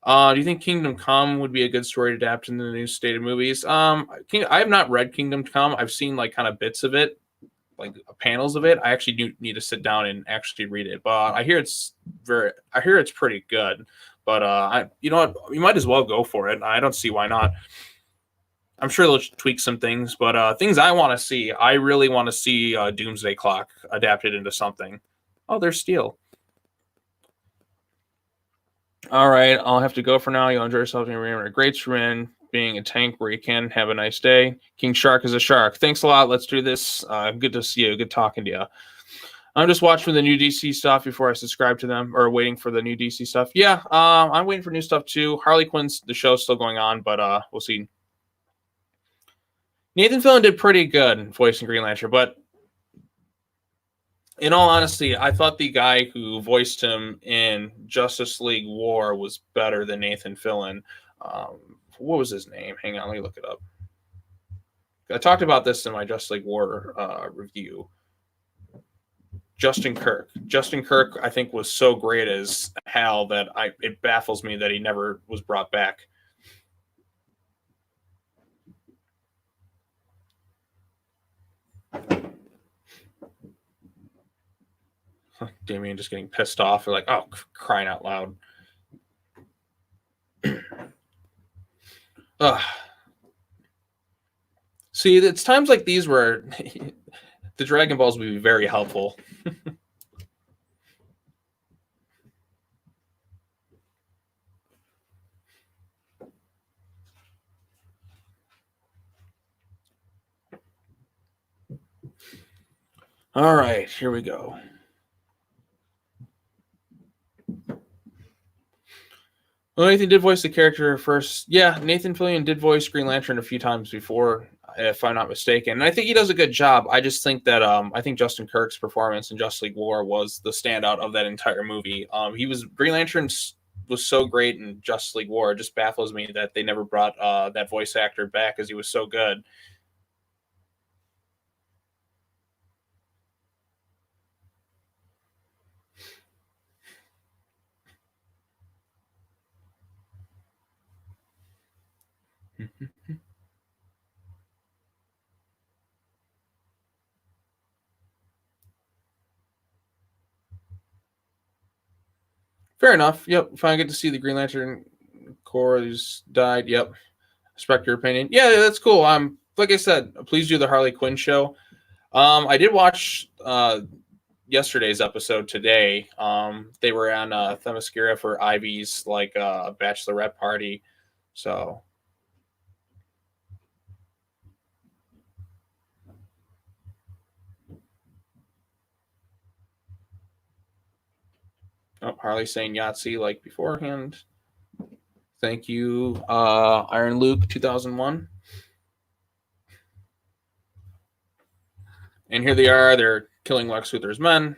Do you think Kingdom Come would be a good story to adapt into the new stated movies? I have not read Kingdom Come. I've seen like kind of bits of it, like panels of it. I actually do need to sit down and actually read it, but I hear it's pretty good. But you know what, you might as well go for it. I don't see why not. I'm sure they'll tweak some things, but things I want to see, I really want to see Doomsday Clock adapted into something. Oh, there's Steel. All right, I'll have to go for now. You'll enjoy yourself and remember a great swim, being a tank where you can. Have a nice day. King Shark is a shark. Thanks a lot. Let's do this. Good to see you. Good talking to you. I'm just watching the new DC stuff before I subscribe to them, or waiting for the new DC stuff. Yeah, I'm waiting for new stuff too. Harley Quinn's the show's still going on, but we'll see. Nathan Fillion did pretty good voicing Green Lantern, but in all honesty, I thought the guy who voiced him in Justice League War was better than Nathan Fillion. What was his name? Hang on, let me look it up. I talked about this in my Justice League War review. Justin Kirk. Justin Kirk, I think, was so great as Hal that it baffles me that he never was brought back. Damian just getting pissed off. They're like, oh, crying out loud. See, it's times like these where the Dragon Balls would be very helpful. All right, here we go. Well, Nathan did voice the character first. Yeah, Nathan Fillion did voice Green Lantern a few times before, if I'm not mistaken. And I think he does a good job. I just think that I think Justin Kirk's performance in Justice League War was the standout of that entire movie. Green Lantern was so great in Justice League War. It just baffles me that they never brought that voice actor back, because he was so good. Fair enough. Yep. If I get to see the Green Lantern Corps who's died, yep. Respect your opinion. Yeah, that's cool. Like I said, please do the Harley Quinn show. I did watch yesterday's episode today. They were on Themyscira for Ivy's like bachelorette party. So Harley saying Yahtzee like beforehand. Thank you, Iron Luke 2001. And here they are. They're killing Lex Luthor's men.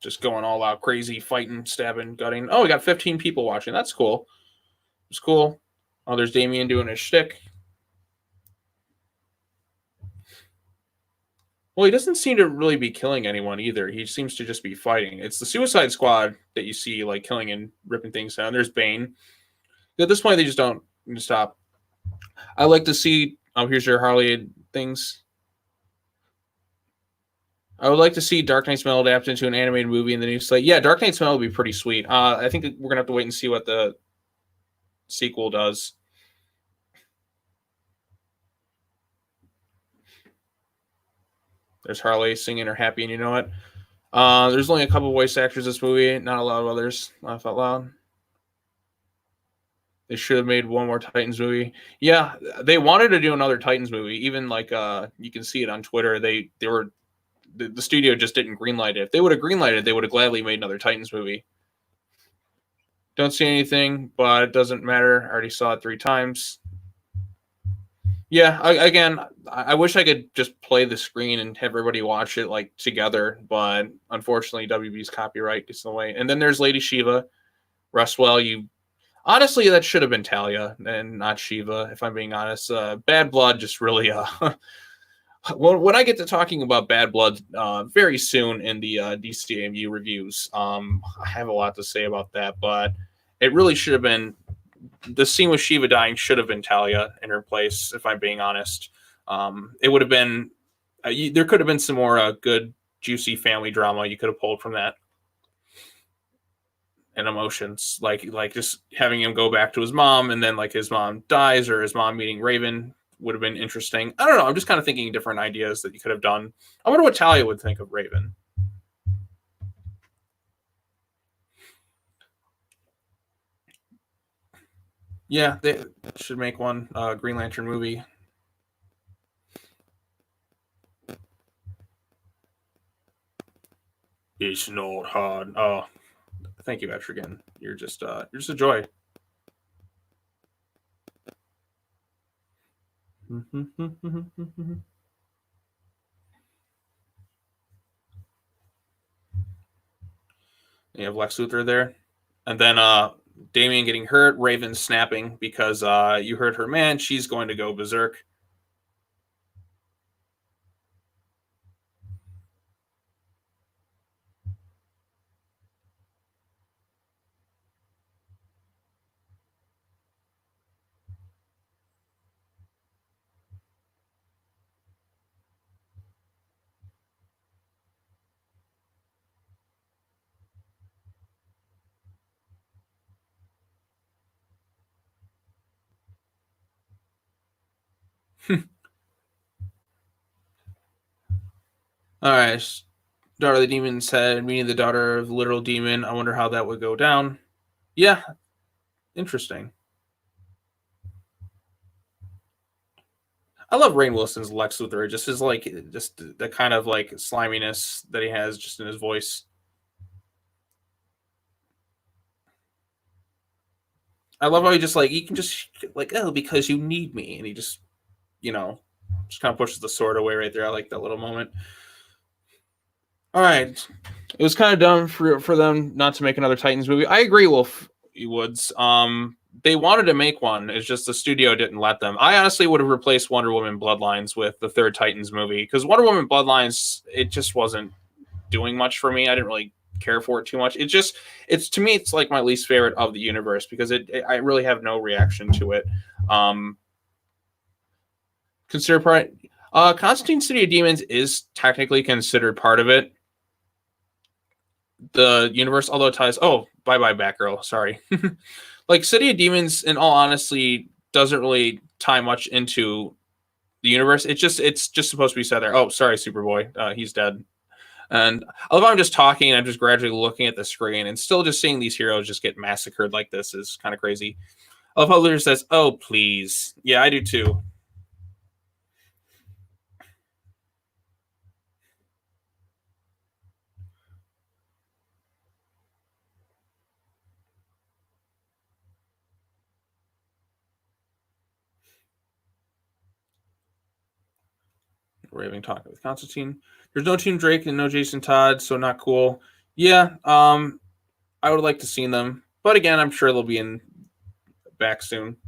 Just going all out crazy, fighting, stabbing, gutting. Oh, we got 15 people watching. That's cool. It's cool. Oh, there's Damian doing his shtick. Well, he doesn't seem to really be killing anyone either. He seems to just be fighting. It's the Suicide Squad that you see like killing and ripping things down. There's Bane. At this point, they just don't stop. I like to see. Oh, here's your Harley things. I would like to see Dark Knight's Metal adapted into an animated movie in the new slate. Yeah, Dark Knight's Metal would be pretty sweet. I think we're gonna have to wait and see what the sequel does. There's Harley singing her happy, and you know what? There's only a couple voice actors in this movie, not a lot of others. Laugh out loud. They should have made one more Titans movie. Yeah, they wanted to do another Titans movie. Even like you can see it on Twitter. The studio just didn't greenlight it. If they would have greenlighted it, they would have gladly made another Titans movie. Don't see anything, but it doesn't matter. I already saw it 3 times. Yeah, I wish I could just play the screen and have everybody watch it like together, but unfortunately, WB's copyright gets in the way. And then there's Lady Shiva. Rest well. Honestly, that should have been Talia and not Shiva, if I'm being honest. Bad Blood just really when I get to talking about Bad Blood very soon in the DCAMU reviews, I have a lot to say about that, but it really should have been the scene with Shiva dying should have been Talia in her place. If I'm being honest, it would have been. There could have been some more good, juicy family drama you could have pulled from that, and emotions like just having him go back to his mom, and then like his mom dies, or his mom meeting Raven would have been interesting. I don't know. I'm just kind of thinking different ideas that you could have done. I wonder what Talia would think of Raven. Yeah, they should make one Green Lantern movie. It's not hard. Oh, thank you, Etrigan. You're just a joy. You have Lex Luthor there, and then Damian getting hurt, Raven snapping because you heard her man. She's going to go berserk. All right, daughter of the demon said, meaning the daughter of the literal demon. I wonder how that would go down. Yeah, interesting. I love Rainn Wilson's Lex Luthor. Just his like, just the kind of like sliminess that he has just in his voice. I love how he just like he can just like because you need me, and he just just kind of pushes the sword away right there. I like that little moment. All right, it was kind of dumb for them not to make another Titans movie. I agree, Wolf Woods. They wanted to make one. It's just the studio didn't let them. I honestly would have replaced Wonder Woman Bloodlines with the third Titans movie because Wonder Woman Bloodlines it just wasn't doing much for me. I didn't really care for it too much. It's to me it's like my least favorite of the universe because I really have no reaction to it. Consider part Constantine City of Demons is technically considered part of it. The universe, although it ties bye Batgirl, sorry. Like City of Demons, in all honesty, doesn't really tie much into the universe. It's just supposed to be said there. Oh, sorry, Superboy. He's dead. And I love how I'm just talking and I'm just gradually looking at the screen and still just seeing these heroes just get massacred like this is kind of crazy. I love how Luthor says, "Oh, please." Yeah, I do too. Raving talking with Constantine. There's no Team Drake and no Jason Todd, so not cool. Yeah, I would like to see them, but again, I'm sure they'll be in back soon.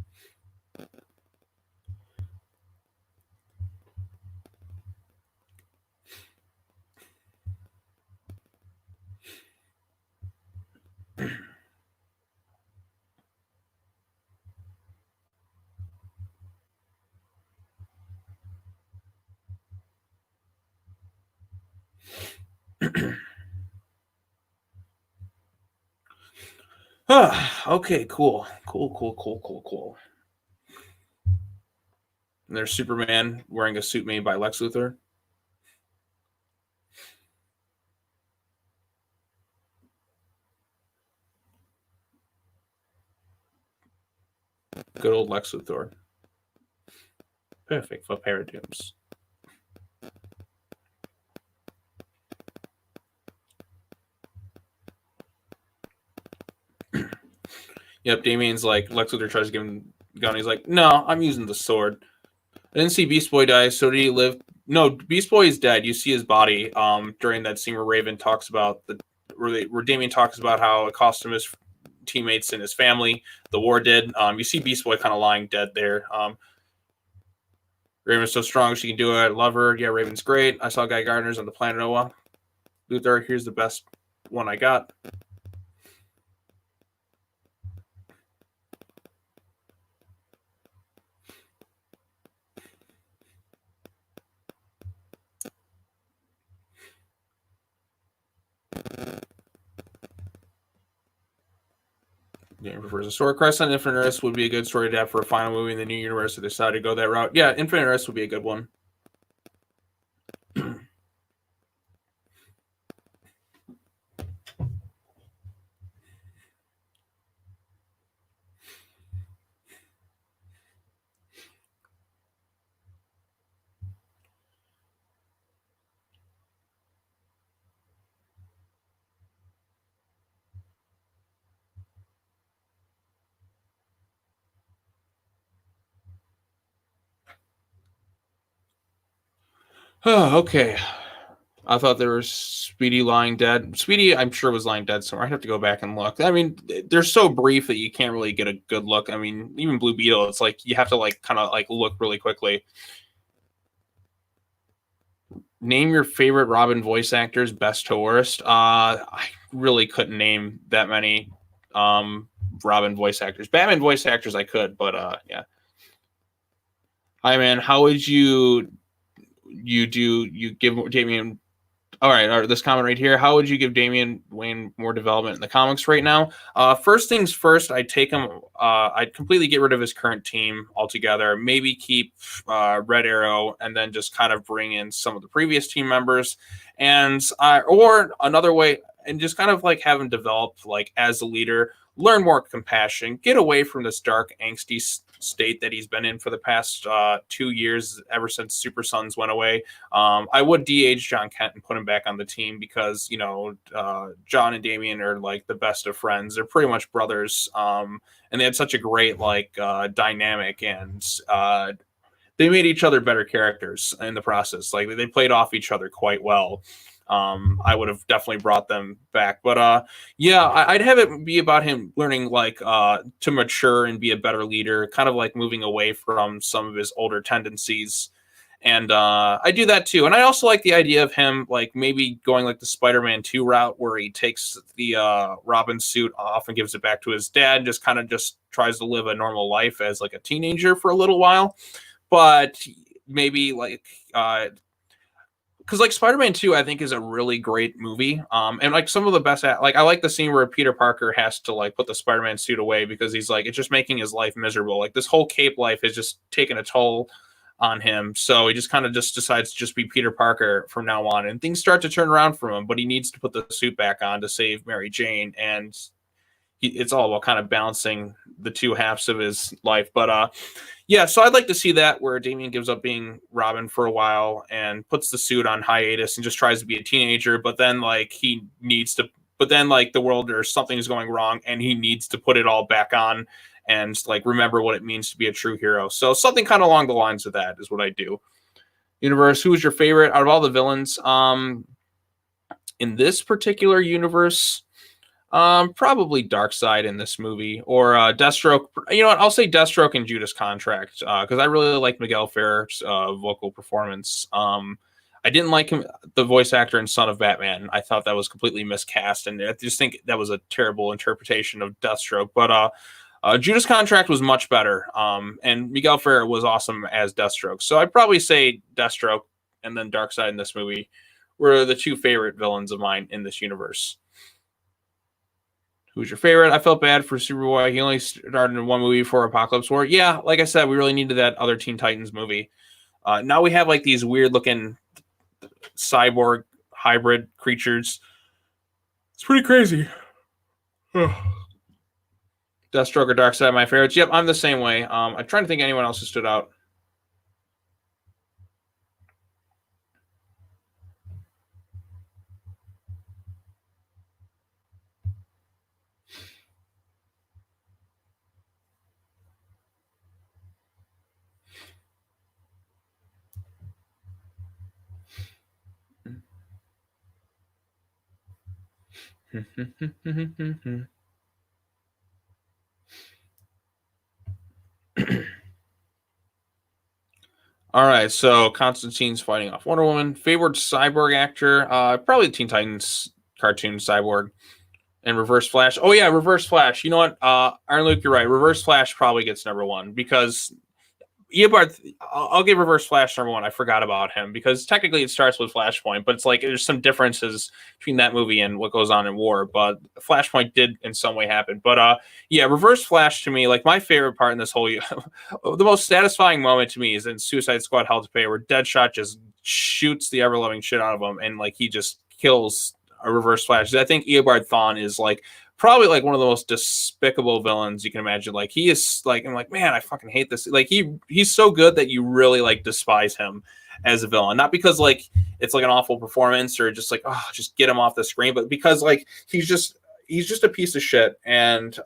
Okay, cool. And there's Superman wearing a suit made by Lex Luthor. Good old Lex Luthor. Perfect for Paradooms. Yep, Damian's like, Lex Luthor tries to give him a gun. He's like, no, I'm using the sword. I didn't see Beast Boy die, so did he live? No, Beast Boy is dead. You see his body during that scene where Raven talks about where Damian talks about how it cost him his teammates and his family. The war did. You see Beast Boy kind of lying dead there. Raven's so strong she can do it. I love her. Yeah, Raven's great. I saw Guy Gardner's on the planet Oa. Luthor, here's the best one I got. Yeah, refers to story. Crisis on Infinite Earths would be a good story to have for a final movie in the new universe if they decided to go that route. Yeah, Infinite Earths would be a good one. Oh, okay. I thought there was Speedy lying dead. Speedy, I'm sure, was lying dead somewhere. I'd have to go back and look. I mean, they're so brief that you can't really get a good look. I mean, even Blue Beetle, it's like you have to like kind of like look really quickly. Name your favorite Robin voice actors, best to worst. I really couldn't name that many Robin voice actors. Batman voice actors, I could, but yeah. Hi, man. How would you give Damian all right, this comment right here. How would you give Damian Wayne more development in the comics right now? First things first, I'd take him. I'd completely get rid of his current team altogether. Maybe keep Red Arrow, and then just kind of bring in some of the previous team members, and or another way, and just kind of like have him develop like as a leader, learn more compassion, get away from this dark, angsty state that he's been in for the past 2 years, ever since Super Sons went away. I would de-age John Kent and put him back on the team because, John and Damian are like the best of friends. They're pretty much brothers. And they had such a great dynamic, and they made each other better characters in the process. Like they played off each other quite well. I would have definitely brought them back, but yeah, I'd have it be about him learning to mature and be a better leader, kind of like moving away from some of his older tendencies. And I do that too. And I also like the idea of him like maybe going like the Spider-Man 2 route, where he takes the Robin suit off and gives it back to his dad, and just kind of just tries to live a normal life as like a teenager for a little while. But maybe because like Spider-Man 2, I think is a really great movie. And like some of the best, like I like the scene where Peter Parker has to like put the Spider-Man suit away because he's like, it's just making his life miserable. Like this whole cape life has just taken a toll on him. So he just kind of just decides to just be Peter Parker from now on, and things start to turn around for him, but he needs to put the suit back on to save Mary Jane. And it's all about kind of balancing the two halves of his life. But yeah, so I'd like to see that where Damian gives up being Robin for a while and puts the suit on hiatus and just tries to be a teenager, but then the world or something is going wrong and he needs to put it all back on and like remember what it means to be a true hero. So something kind of along the lines of that is what I do. Universe, who is your favorite out of all the villains? In this particular universe, probably Darkseid in this movie, or Deathstroke. You know what? I'll say Deathstroke and Judas Contract because I really like Miguel Ferrer's vocal performance. I didn't like him, the voice actor in Son of Batman. I thought that was completely miscast, and I just think that was a terrible interpretation of Deathstroke. But Judas Contract was much better, and Miguel Ferrer was awesome as Deathstroke. So I'd probably say Deathstroke and then Darkseid in this movie were the two favorite villains of mine in this universe. Who's your favorite? I felt bad for Superboy. He only started in one movie for Apokolips War. Yeah, like I said, we really needed that other Teen Titans movie. Now we have like these weird looking cyborg hybrid creatures. It's pretty crazy. Deathstroke or Darkseid, my favorites. Yep, I'm the same way. I'm trying to think of anyone else who stood out. All right, so Constantine's fighting off Wonder Woman. Favorite cyborg actor? Probably the Teen Titans cartoon cyborg. And Reverse Flash. Oh yeah, Reverse Flash. You know what? Iron Luke, you're right. Reverse Flash probably gets number one because Eobard, I'll give Reverse Flash number one. I forgot about him because technically it starts with Flashpoint, but it's like there's some differences between that movie and what goes on in War. But Flashpoint did in some way happen. But yeah, Reverse Flash to me, like my favorite part in this whole, the most satisfying moment to me is in Suicide Squad: Hell to Pay, where Deadshot just shoots the ever loving shit out of him, and like he just kills a Reverse Flash. I think Eobard Thawne is like probably like one of the most despicable villains you can imagine. Like he is like, I'm like, man, I fucking hate this. Like he's so good that you really like despise him as a villain, not because like it's like an awful performance or just like, oh, just get him off the screen, but because like he's just a piece of shit. And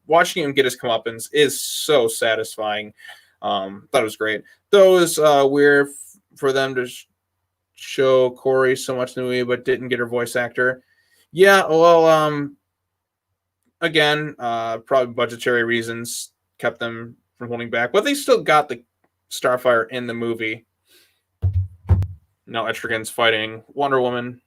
watching him get his comeuppance is so satisfying. Thought it was great. Though it was weird for them to show Corey so much in the movie, but didn't get her voice actor. Yeah, well, again, probably budgetary reasons kept them from holding back, but they still got the Starfire in the movie. Now Etrigan's fighting Wonder Woman.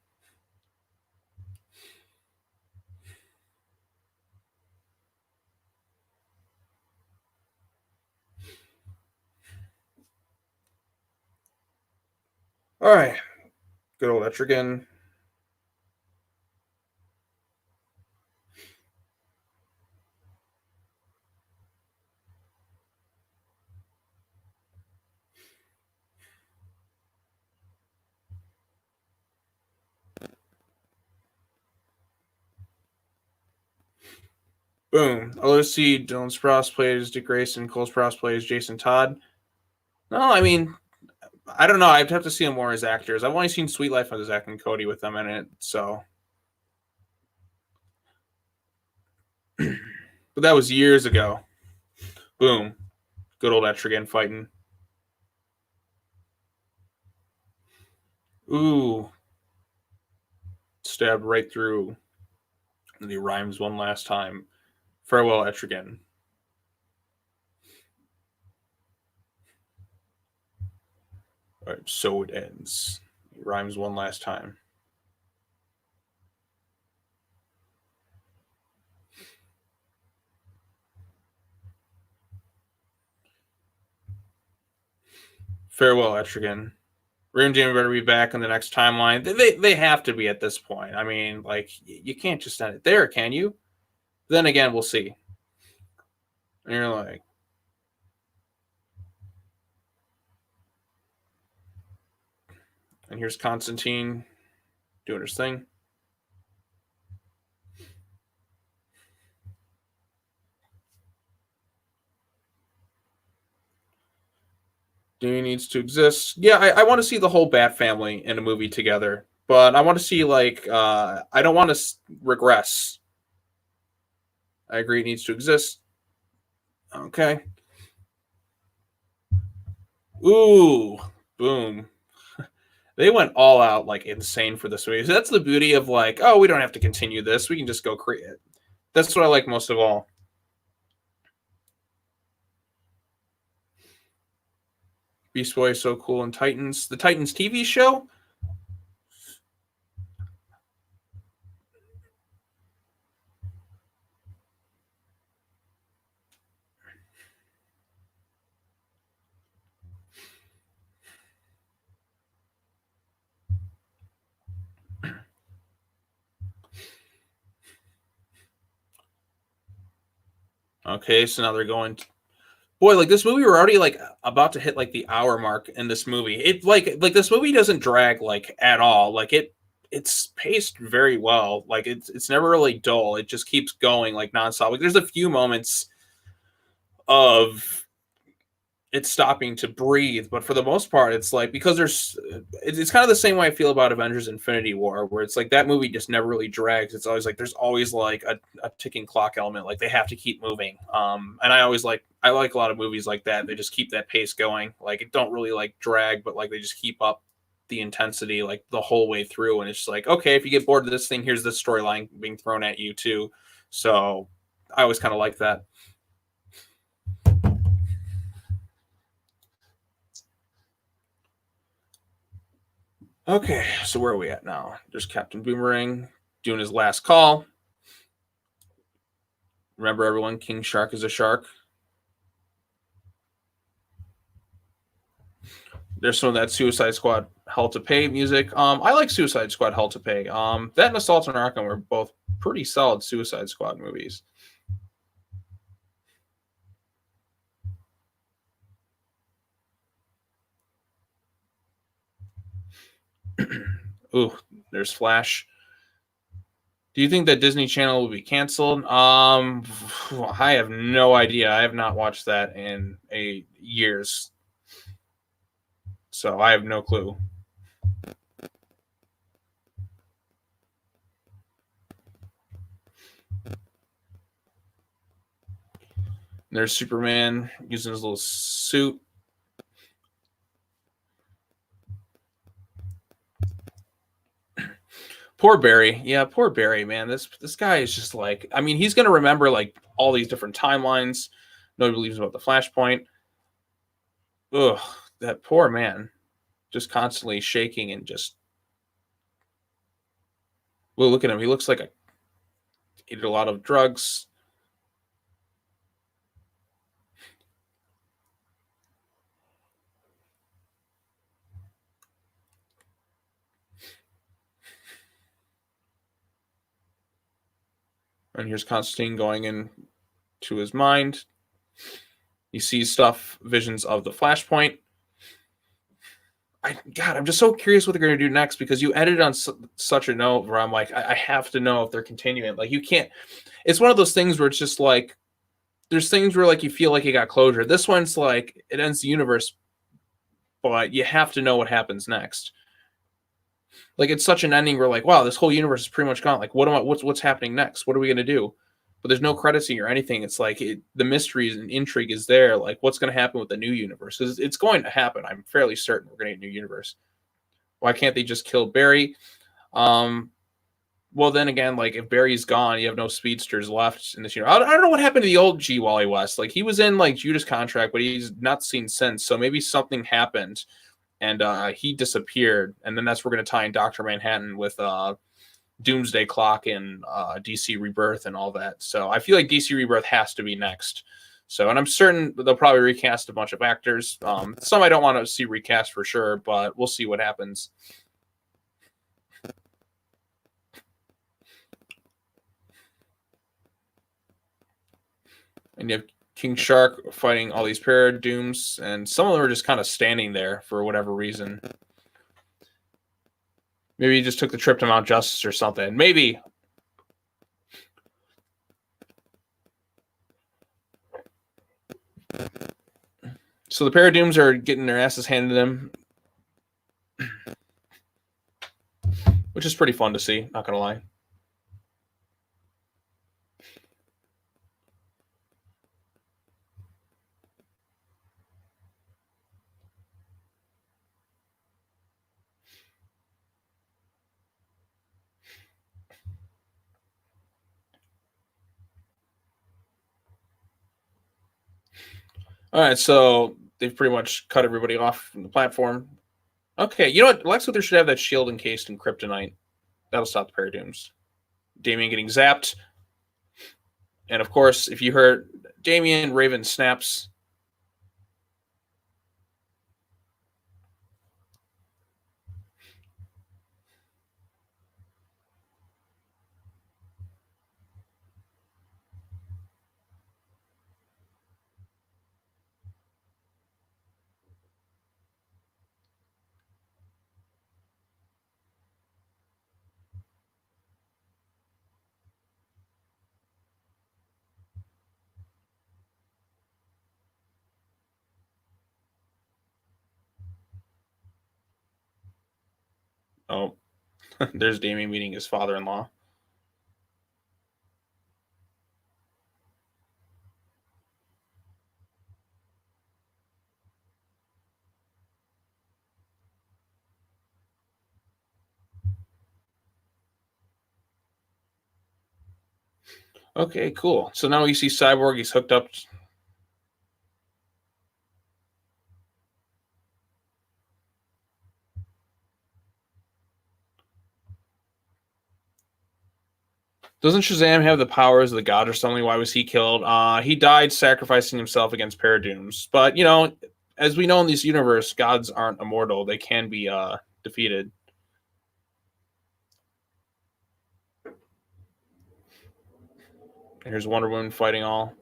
All right, good old Etrigan. Boom. LOC, Dylan Sprouse plays Dick Grayson, Cole Sprouse plays Jason Todd. No, I mean, I don't know. I'd have to see them more as actors. I've only seen Sweet Life of Zack and Cody with them in it, so. But that was years ago. Boom. Good old Etrigan fighting. Ooh. Stabbed right through. And he rhymes one last time. Farewell, Etrigan. All right, so it ends. He rhymes one last time. Farewell, Etrigan. Ray and Jamie better be back in the next timeline. They have to be at this point. I mean, like, you can't just end it there, can you? Then again, we'll see. And you're like, and here's Constantine doing his thing. Doom needs to exist. Yeah, I want to see the whole Bat family in a movie together, but I want to see like I don't want to regress. I agree, it needs to exist. Okay. Ooh, boom. They went all out like insane for this movie. So that's the beauty of like, oh, we don't have to continue this. We can just go create it. That's what I like most of all. Beast Boy is so cool, and Titans, the Titans TV show. Okay, so now they're going. Boy, like this movie, we're already like about to hit like the hour mark in this movie. It like this movie doesn't drag like at all. Like it's paced very well. Like it's never really dull. It just keeps going like nonstop. Like there's a few moments of it's stopping to breathe, but for the most part, it's like because it's kind of the same way I feel about Avengers: Infinity War, where it's like that movie just never really drags. It's always like there's always like a ticking clock element, like they have to keep moving. And I like a lot of movies like that. They just keep that pace going. Like it don't really like drag, but like they just keep up the intensity like the whole way through. And it's just like, okay, if you get bored of this thing, here's this storyline being thrown at you too. So I always kind of like that. Okay, so where are we at now? There's Captain Boomerang doing his last call. Remember, everyone, King Shark is a shark. There's some of that Suicide Squad Hell to Pay music. I like Suicide Squad Hell to Pay. That and Assault on Arkham were both pretty solid Suicide Squad movies. Ooh, there's Flash. Do you think that Disney Channel will be canceled? I have no idea. I have not watched that in years, so I have no clue. There's Superman using his little suit. Poor Barry. Yeah, poor Barry, man. This guy is just like, I mean, he's gonna remember like all these different timelines. Nobody believes about the Flashpoint. Ugh, that poor man. Just constantly shaking and just, well, look at him. He looks like he did a lot of drugs. And here's Constantine going in to his mind. He sees stuff, visions of the Flashpoint. God, I'm just so curious what they're going to do next, because you ended on such a note where I'm like, I have to know if they're continuing. Like, you can't. It's one of those things where it's just like, there's things where like you feel like you got closure. This one's like, it ends the universe, but you have to know what happens next. Like, it's such an ending where like, wow, this whole universe is pretty much gone. Like, what's happening next? What are we going to do? But there's no credits or anything. It's like the mysteries and intrigue is there. Like, what's going to happen with the new universe? It's going to happen. I'm fairly certain we're going to get a new universe. Why can't they just kill Barry? Well, then again, like, if Barry's gone, you have no speedsters left in this year. I don't know what happened to the old G. Wally West. Like, he was in like Judas Contract, but he's not seen since. So maybe something happened, and he disappeared. And then that's where we're going to tie in Dr. Manhattan with Doomsday Clock and DC Rebirth and all that. So I feel like DC Rebirth has to be next. So, and I'm certain they'll probably recast a bunch of actors. Some I don't want to see recast for sure, but we'll see what happens. And you have King Shark fighting all these Paradooms, and some of them are just kind of standing there for whatever reason. Maybe he just took the trip to Mount Justice or something. Maybe. So the Paradooms are getting their asses handed to them, which is pretty fun to see, not going to lie. All right, so they've pretty much cut everybody off from the platform. Okay, you know what? Lex Luthor should have that shield encased in kryptonite. That'll stop the Paradooms. Damian getting zapped. And of course, if you heard Damian, Raven snaps. Oh, there's Damian meeting his father-in-law. Okay, cool. So now we see Cyborg. He's hooked up. Doesn't Shazam have the powers of the god or something? Why was he killed? He died sacrificing himself against Paradooms. But, you know, as we know in this universe, gods aren't immortal. They can be defeated. Here's Wonder Woman fighting all.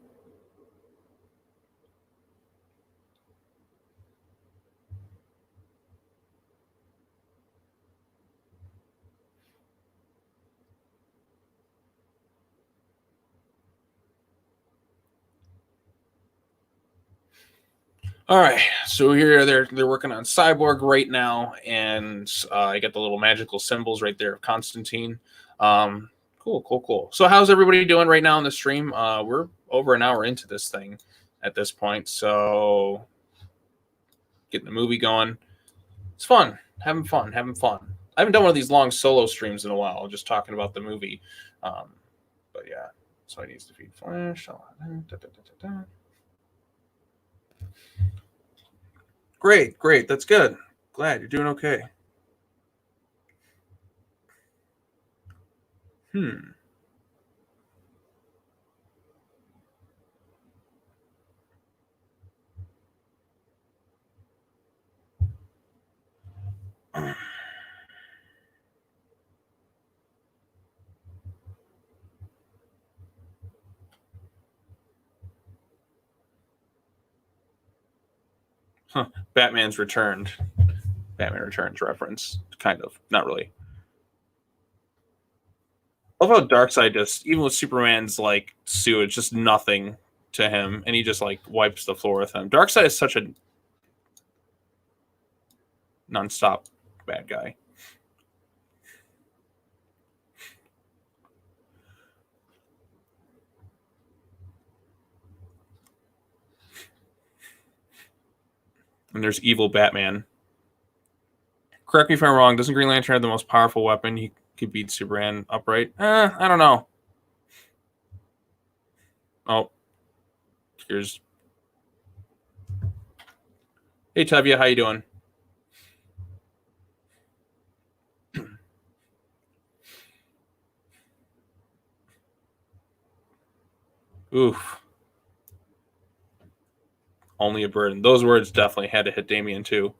All right, so here they're working on Cyborg right now, and I get the little magical symbols right there of Constantine. Cool. So how's everybody doing right now on the stream? We're over an hour into this thing at this point, so getting the movie going. It's fun, having fun. I haven't done one of these long solo streams in a while, just talking about the movie. But yeah, so I need to defeat Flash. Great. That's good. Glad you're doing okay. Batman's returned. Batman Returns reference, kind of, not really. I love how Darkseid just, even with Superman's like suit, it's just nothing to him, and he just like wipes the floor with him. Darkseid is such a nonstop bad guy. And there's evil Batman. Correct me if I'm wrong. Doesn't Green Lantern have the most powerful weapon? He could beat Superman upright. I don't know. Oh, here's. Hey Tevya, how you doing? Oof. Only a burden. Those words definitely had to hit Damian too.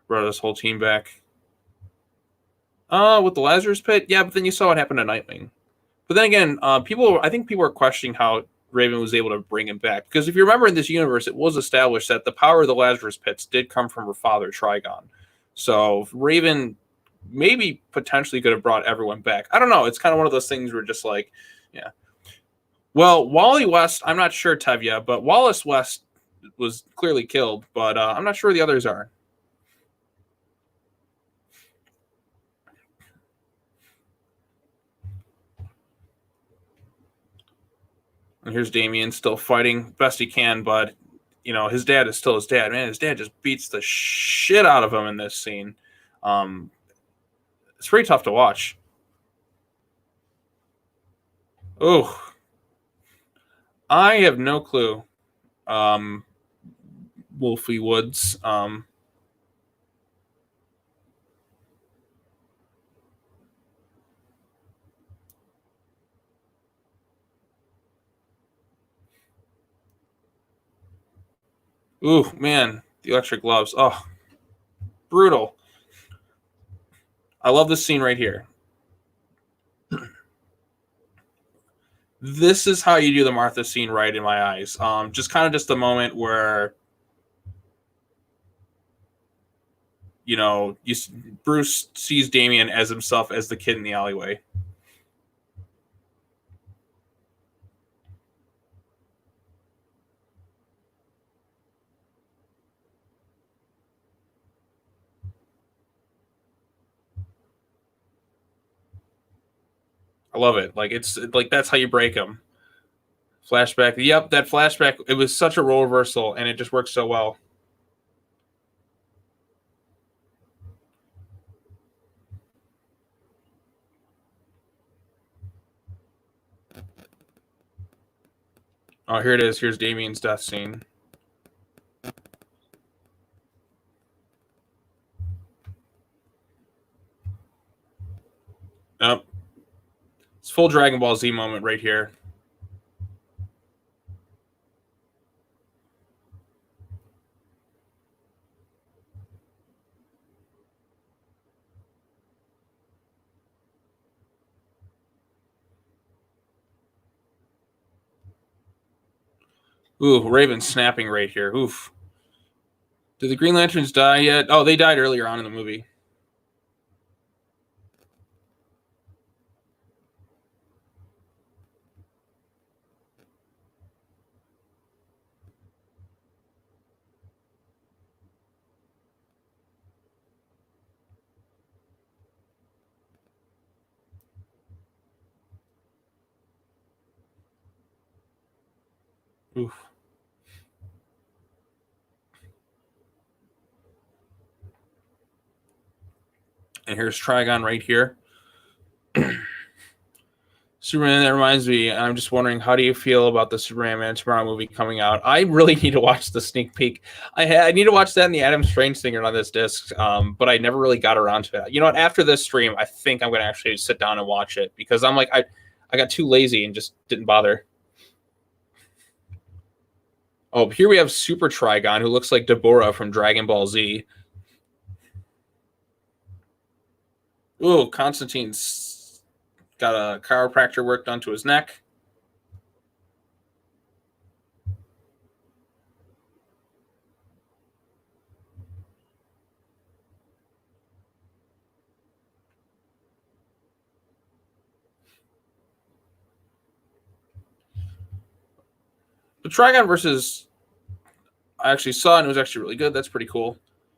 Brought his whole team back. With the Lazarus Pit, yeah, but then you saw what happened to Nightwing. But then again, I think people are questioning how Raven was able to bring him back, because if you remember in this universe, it was established that the power of the Lazarus Pits did come from her father Trigon. So Raven maybe potentially could have brought everyone back. I don't know. It's kind of one of those things where just like, yeah. Well, Wally West, I'm not sure Tevya, but Wallace West was clearly killed, but I'm not sure the others are. And here's Damian still fighting best he can, but you know his dad is still his dad. Man, his dad just beats the shit out of him in this scene. It's pretty tough to watch. Oh, I have no clue. Wolfie Woods. Ooh, man, the electric gloves. Oh, brutal. I love this scene right here. This is how you do the Martha scene right in my eyes. Just kind of just a moment where, you know, Bruce sees Damian as himself as the kid in the alleyway. I love it. Like it's like that's how you break them. Flashback. Yep, that flashback. It was such a role reversal, and it just works so well. Oh, here it is. Here's Damian's death scene. Yep. It's full Dragon Ball Z moment right here. Ooh, Raven snapping right here. Oof. Did the Green Lanterns die yet? Oh, they died earlier on in the movie. Oof. And here's Trigon right here. Superman, that reminds me, I'm just wondering, how do you feel about the Superman Man Tomorrow movie coming out? I really need to watch the sneak peek. I need to watch that and the Adam Strange thing on this disc, but I never really got around to it. You know what? After this stream, I think I'm going to actually sit down and watch it because I'm like, I got too lazy and just didn't bother. Oh, here we have Super Trigon, who looks like Deborah from Dragon Ball Z. Ooh, Constantine's got a chiropractor work done to his neck. The Trigon versus I actually saw and it was actually really good. That's pretty cool.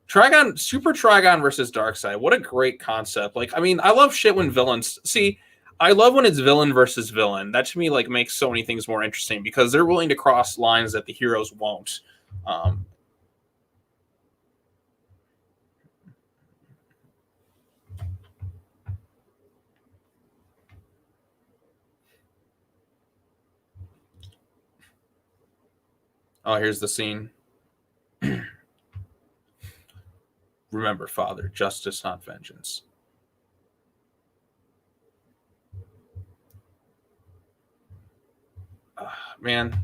Trigon, Super Trigon versus Darkseid. What a great concept. Like, I mean, I love shit when villains see. I love when it's villain versus villain. That to me like makes so many things more interesting because they're willing to cross lines that the heroes won't. Um, oh, here's the scene. Remember, Father, justice, not vengeance. Man,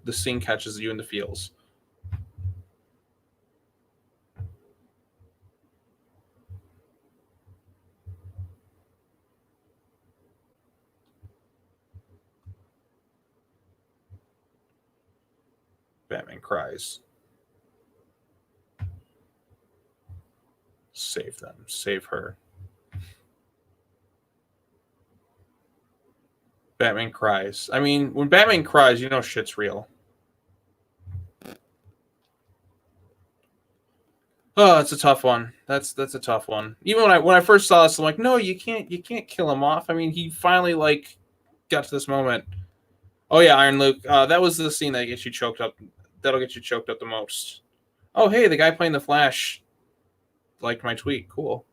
the scene catches you in the feels. Batman cries. Save them. Save her. Batman cries. I mean, when Batman cries, you know shit's real. Oh, that's a tough one. That's a tough one. Even when I first saw this, I'm like, no, you can't kill him off. I mean, he finally like got to this moment. Oh yeah, Iron Luke. That was the scene that gets you choked up. That'll get you choked up the most. Oh hey, the guy playing the Flash liked my tweet. Cool.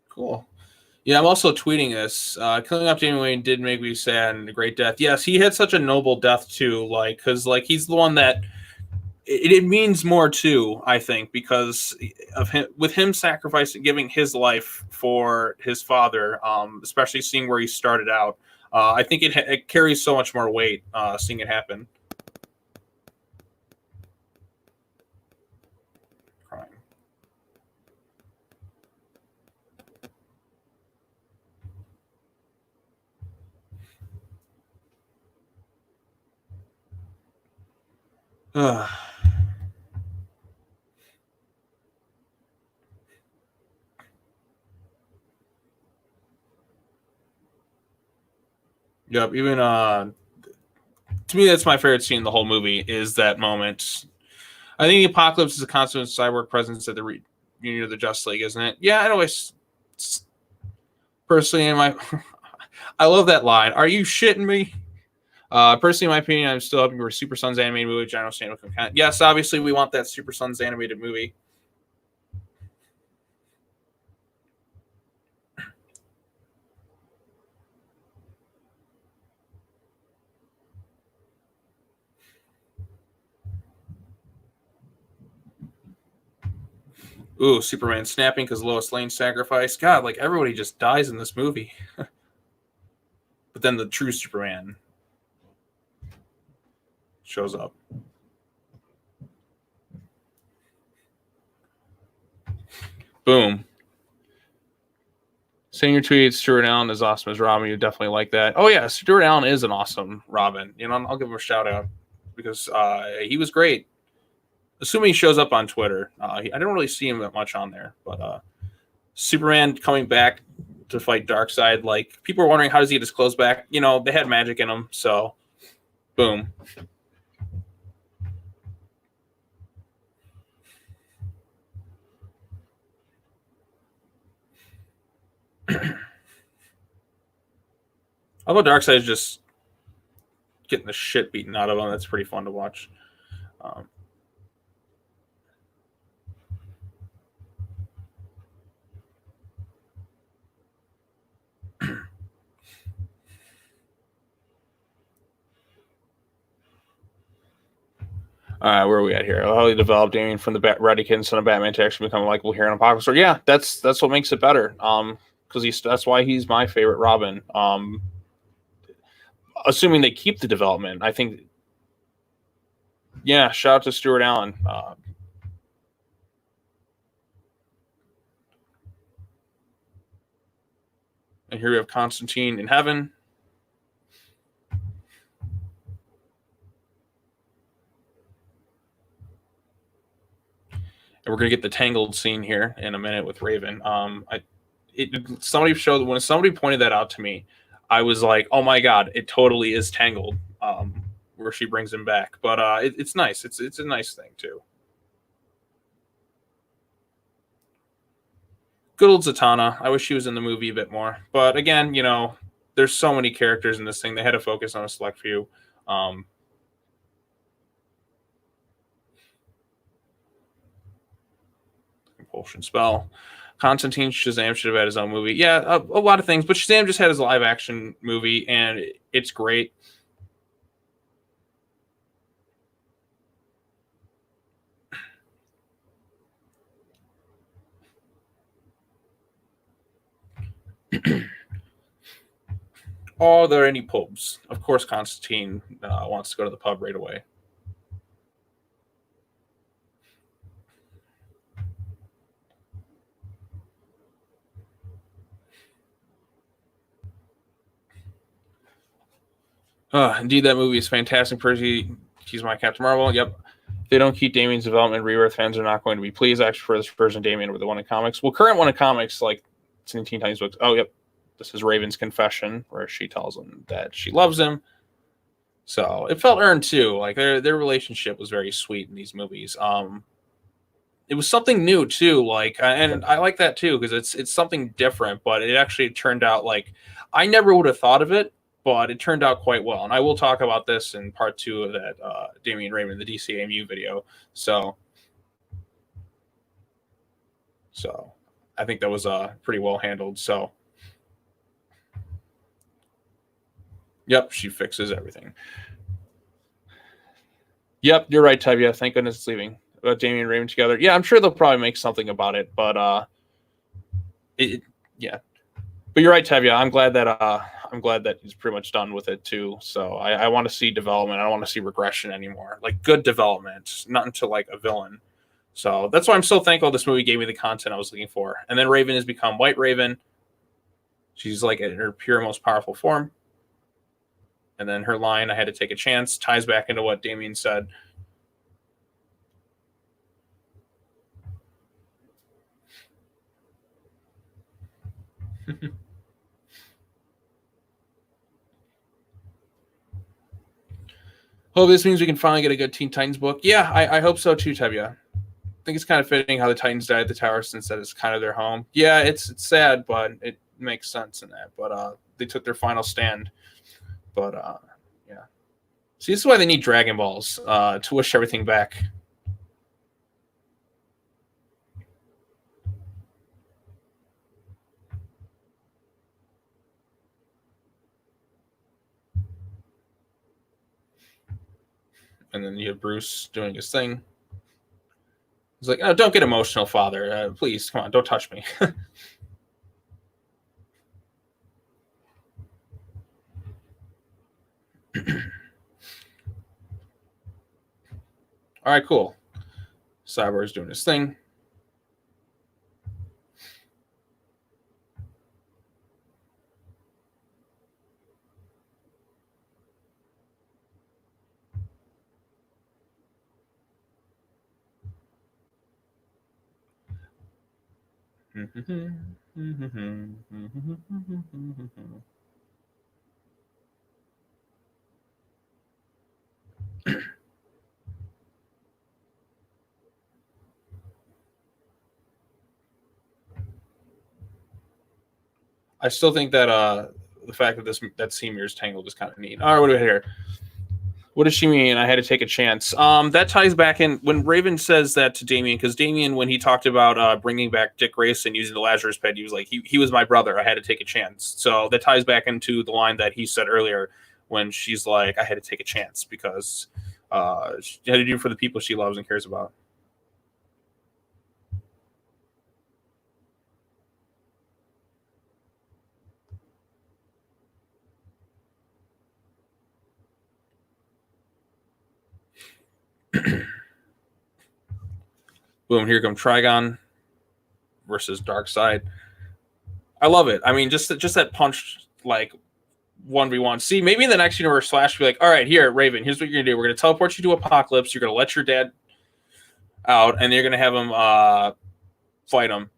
Cool. Yeah, I'm also tweeting this. Killing off Damian Wayne did make me sad and a great death. Yes, he had such a noble death too. Like, because like he's the one that it means more too. I think because of him, with him sacrificing, giving his life for his father, especially seeing where he started out. I think it carries so much more weight seeing it happen. Crying. Yep. Even to me, that's my favorite scene in the whole movie. Is that moment? I think the Apocalypse is a constant cyborg presence at the reunion of the Justice League, isn't it? Yeah, I always personally in my I love that line. Are you shitting me? Personally, in my opinion, I'm still hoping for a Super Sons animated movie, which I understand will come. Yes, obviously, we want that Super Sons animated movie. Ooh, Superman snapping because Lois Lane sacrificed. God, like everybody just dies in this movie. But then the true Superman shows up. Boom. Saying your tweets, Stuart Allen is awesome as Robin. You definitely like that. Oh yeah, Stuart Allen is an awesome Robin. You know, I'll give him a shout out because he was great. Assuming he shows up on Twitter, I didn't really see him that much on there. But Superman coming back to fight Darkseid, like people were wondering how does he get his clothes back? You know, they had magic in them, so boom. Although Darkseid is just getting the shit beaten out of him, that's pretty fun to watch. Um, where are we at here? How he developed Damian from the Radican son of Batman to actually become a likable hero in Apokolips. So yeah, that's what makes it better. Because that's why he's my favorite Robin. Assuming they keep the development, I think. Yeah, shout out to Stuart Allen. And here we have Constantine in heaven. And we're gonna get the tangled scene here in a minute with Raven. When somebody pointed that out to me, I was like, oh my god, it totally is tangled. Where she brings him back, but it's nice. It's a nice thing too. Good old Zatanna. I wish she was in the movie a bit more, but again, you know, there's so many characters in this thing. They had to focus on a select few. Compulsion spell. Constantine Shazam should have had his own movie. Yeah, a lot of things, but Shazam just had his live action movie, and it's great. Are there any pubs? Of course, Constantine wants to go to the pub right away. Indeed, that movie is fantastic. Percy, he's my Captain Marvel. Yep. If they don't keep Damian's development, Rebirth fans are not going to be pleased. Actually, for this version, Damian with the one in comics. Well, current one in comics, like it's in Teen Titans books. Oh, yep. This is Raven's confession, where she tells him that she loves him. So it felt earned too. Like their relationship was very sweet in these movies. It was something new too. Like, and I like that too because it's something different. But it actually turned out like I never would have thought of it, but it turned out quite well. And I will talk about this in part 2 of that Damian Raymond, the DCAMU video. So I think that was pretty well handled. So, yep, she fixes everything. Yep, you're right, Tevya. Thank goodness it's leaving. Damian and Raymond together. Yeah, I'm sure they'll probably make something about it, but yeah. But you're right, Tevya. I'm glad that he's pretty much done with it too. So I want to see development. I don't want to see regression anymore. Like good development, not into like a villain. So that's why I'm so thankful this movie gave me the content I was looking for. And then Raven has become White Raven. She's like in her pure, most powerful form. And then her line, I had to take a chance, ties back into what Damian said. Oh, this means we can finally get a good Teen Titans book. Yeah, I hope so too, Tevya. I think it's kind of fitting how the Titans died at the tower since that is kind of their home. Yeah, it's sad, but it makes sense in that. But they took their final stand. But yeah. See, this is why they need Dragon Balls to wish everything back. And then you have Bruce doing his thing. He's like, "Oh, don't get emotional, Father. Please, come on, don't touch me." All right, cool. Cyborg's doing his thing. I still think that the fact that that Semir's tangled is kind of neat. All right, what do we have here? What does she mean? I had to take a chance. That ties back in when Raven says that to Damien, because Damien, when he talked about bringing back Dick Grayson using the Lazarus Pit, he was like, he was my brother. I had to take a chance. So that ties back into the line that he said earlier when she's like, I had to take a chance because she had to do for the people she loves and cares about. Boom, here comes Trigon versus Darkseid. I love it. I mean, just that punch, like 1v1. See, maybe in the next universe, Flash will be like, all right, here, Raven, here's what you're gonna do. We're gonna teleport you to Apokolips. You're gonna let your dad out, and you're gonna have him fight him.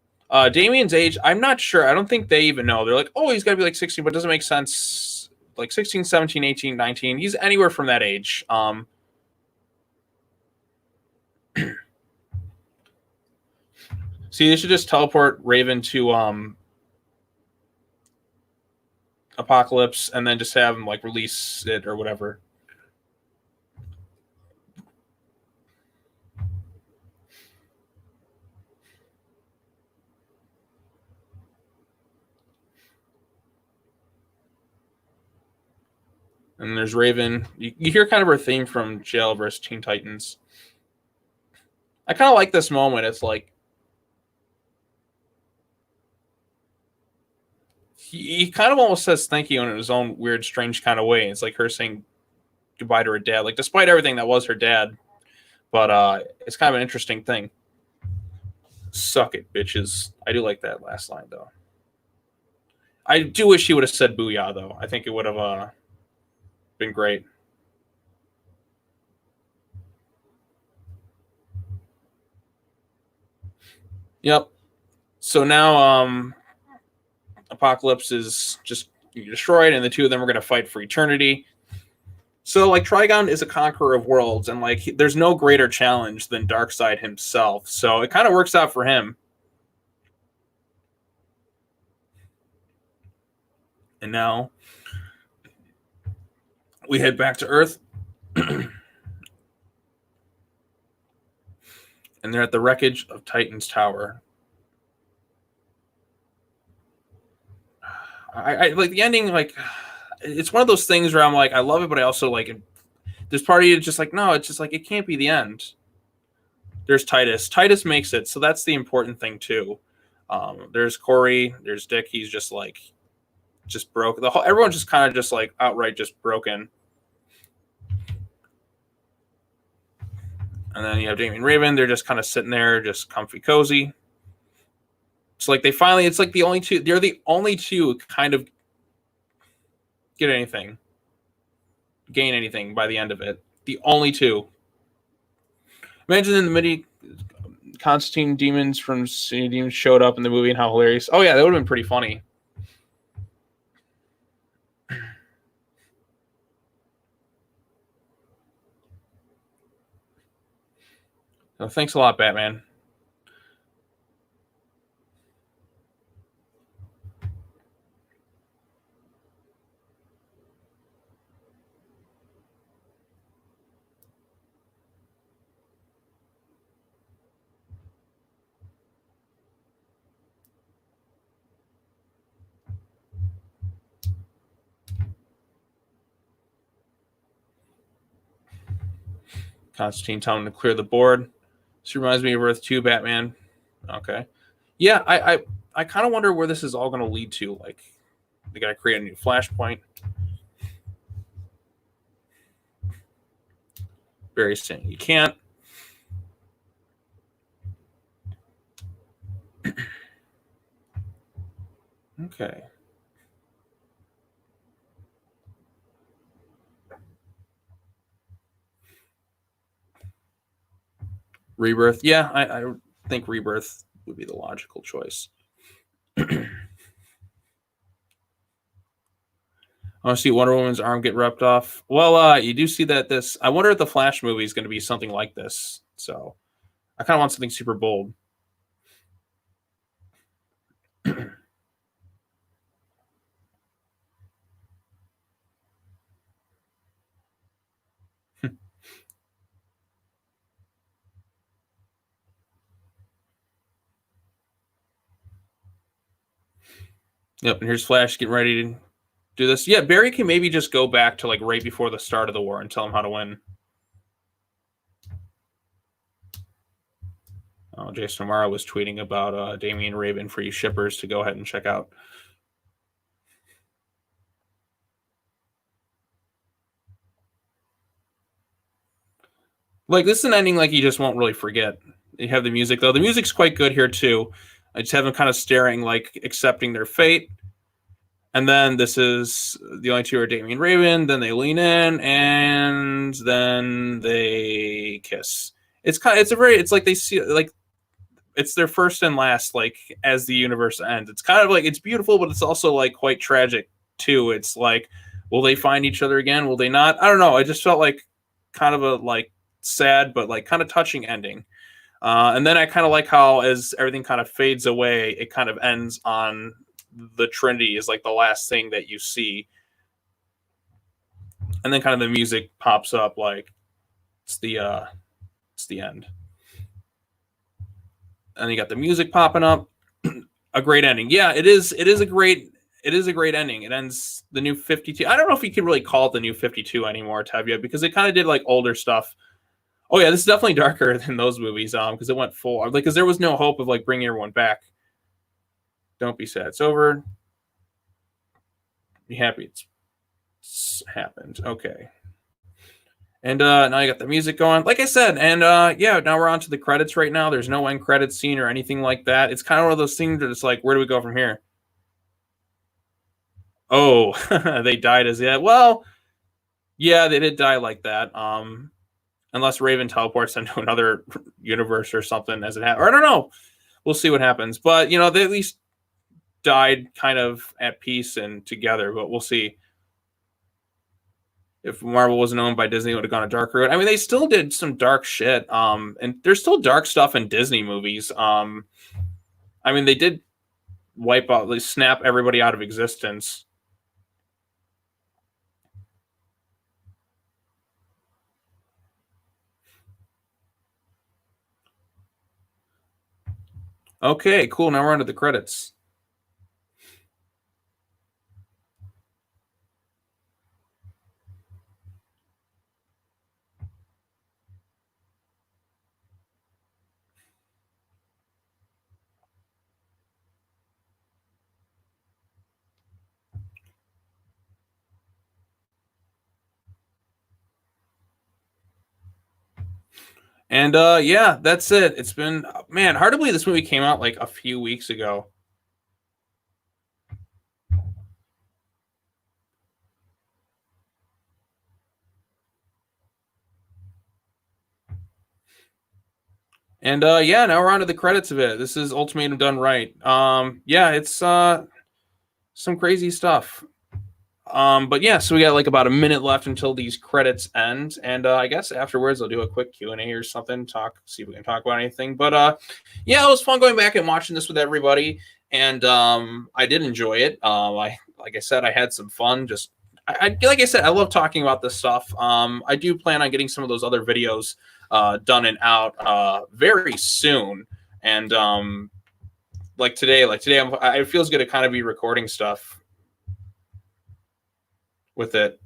Damien's age, I'm not sure. I don't think they even know. They're like, oh, he's got to be like 16, but it doesn't make sense. Like 16, 17, 18, 19. He's anywhere from that age. See, they should just teleport Raven to Apokolips and then just have him like release it or whatever. And there's Raven. You hear kind of her theme from Jail versus Teen Titans. I kind of like this moment. It's like he kind of almost says thank you in his own weird, strange kind of way. It's like her saying goodbye to her dad. Like despite everything that was her dad, but it's kind of an interesting thing. Suck it, bitches. I do like that last line though. I do wish he would have said booyah though. I think it would have been great. Yep. So now Apokolips is just destroyed, and the two of them are going to fight for eternity. So like Trigon is a conqueror of worlds, and like there's no greater challenge than Darkseid himself. So it kind of works out for him. And now we head back to Earth. And they're at the wreckage of Titan's Tower. I like the ending. Like, it's one of those things where I'm like, I love it, but I also like it. There's part of you just like, no, it's just like it can't be the end. There's Titus. Titus makes it, so that's the important thing too. There's Corey. There's Dick. He's just like, just broke. The whole everyone's just kind of just like outright just broken. And then you have Damien Raven. They're just kind of sitting there, just comfy, cozy. It's like they finally. It's like the only two. They're the only two kind of get anything, gain anything by the end of it. The only two. Imagine in the midi, Constantine demons from Demons showed up in the movie and how hilarious. Oh yeah, that would have been pretty funny. So thanks a lot, Batman. Constantine telling him to clear the board. This reminds me of Earth 2 Batman. Okay. Yeah, I kind of wonder where this is all going to lead to. Like, they got to create a new Flashpoint. Very soon. You can't. Okay. Rebirth. Yeah, I think Rebirth would be the logical choice. I want to see Wonder Woman's arm get ripped off. Well, you do see that this. I wonder if the Flash movie is going to be something like this. So I kind of want something super bold. Yep, and here's Flash getting ready to do this. Yeah, Barry can maybe just go back to like right before the start of the war and tell him how to win. Oh, Jason O'Mara was tweeting about Damian Raven for you shippers to go ahead and check out. Like, this is an ending like you just won't really forget. You have the music, though. The music's quite good here, too. I just have them kind of staring, like, accepting their fate. And then this is the only two are Damian Raven. Then they lean in, and then they kiss. It's like they see, like, it's their first and last, like, as the universe ends. It's kind of like, it's beautiful, but it's also, like, quite tragic, too. It's like, will they find each other again? Will they not? I don't know. I just felt like kind of a, like, sad, but, like, kind of touching ending. And then I kind of like how, as everything kind of fades away, it kind of ends on the Trinity is, like, the last thing that you see. And then kind of the music pops up, like, it's the end. And you got the music popping up. A great ending. Yeah, it is a great ending. It ends the New 52. I don't know if you can really call it the New 52 anymore, Tevye, because it kind of did like older stuff. Oh yeah, this is definitely darker than those movies, because it went full, like, because there was no hope of like bringing everyone back. Don't be sad. It's over. Be happy it's happened. Okay. And now you got the music going, like I said, and yeah, now we're on to the credits right now. There's no end credits scene or anything like that. It's kind of one of those things that it's like, where do we go from here? Oh, they died as yet. Well, yeah, they did die like that. Unless Raven teleports into another universe or something as it happens. Or I don't know. We'll see what happens. But, you know, they at least died kind of at peace and together, but we'll see. If Marvel wasn't owned by Disney, it would have gone a dark route. I mean, they still did some dark shit. And there's still dark stuff in Disney movies. I mean, they did wipe out, they snap everybody out of existence. Okay, cool. Now we're on to the credits. And yeah, that's it. It's been, man, hard to believe this movie came out like a few weeks ago. And yeah, now we're on to the credits of it. This is Ultimatum done right. Yeah, it's some crazy stuff. But yeah, so we got like about a minute left until these credits end, and I guess afterwards I'll do a quick Q&A or something, see if we can talk about anything. But yeah, it was fun going back and watching this with everybody, and I did enjoy it. Like I said, I had some fun. Just like I said, I love talking about this stuff. I do plan on getting some of those other videos done and out very soon, and like today, it feels good to kind of be recording stuff with it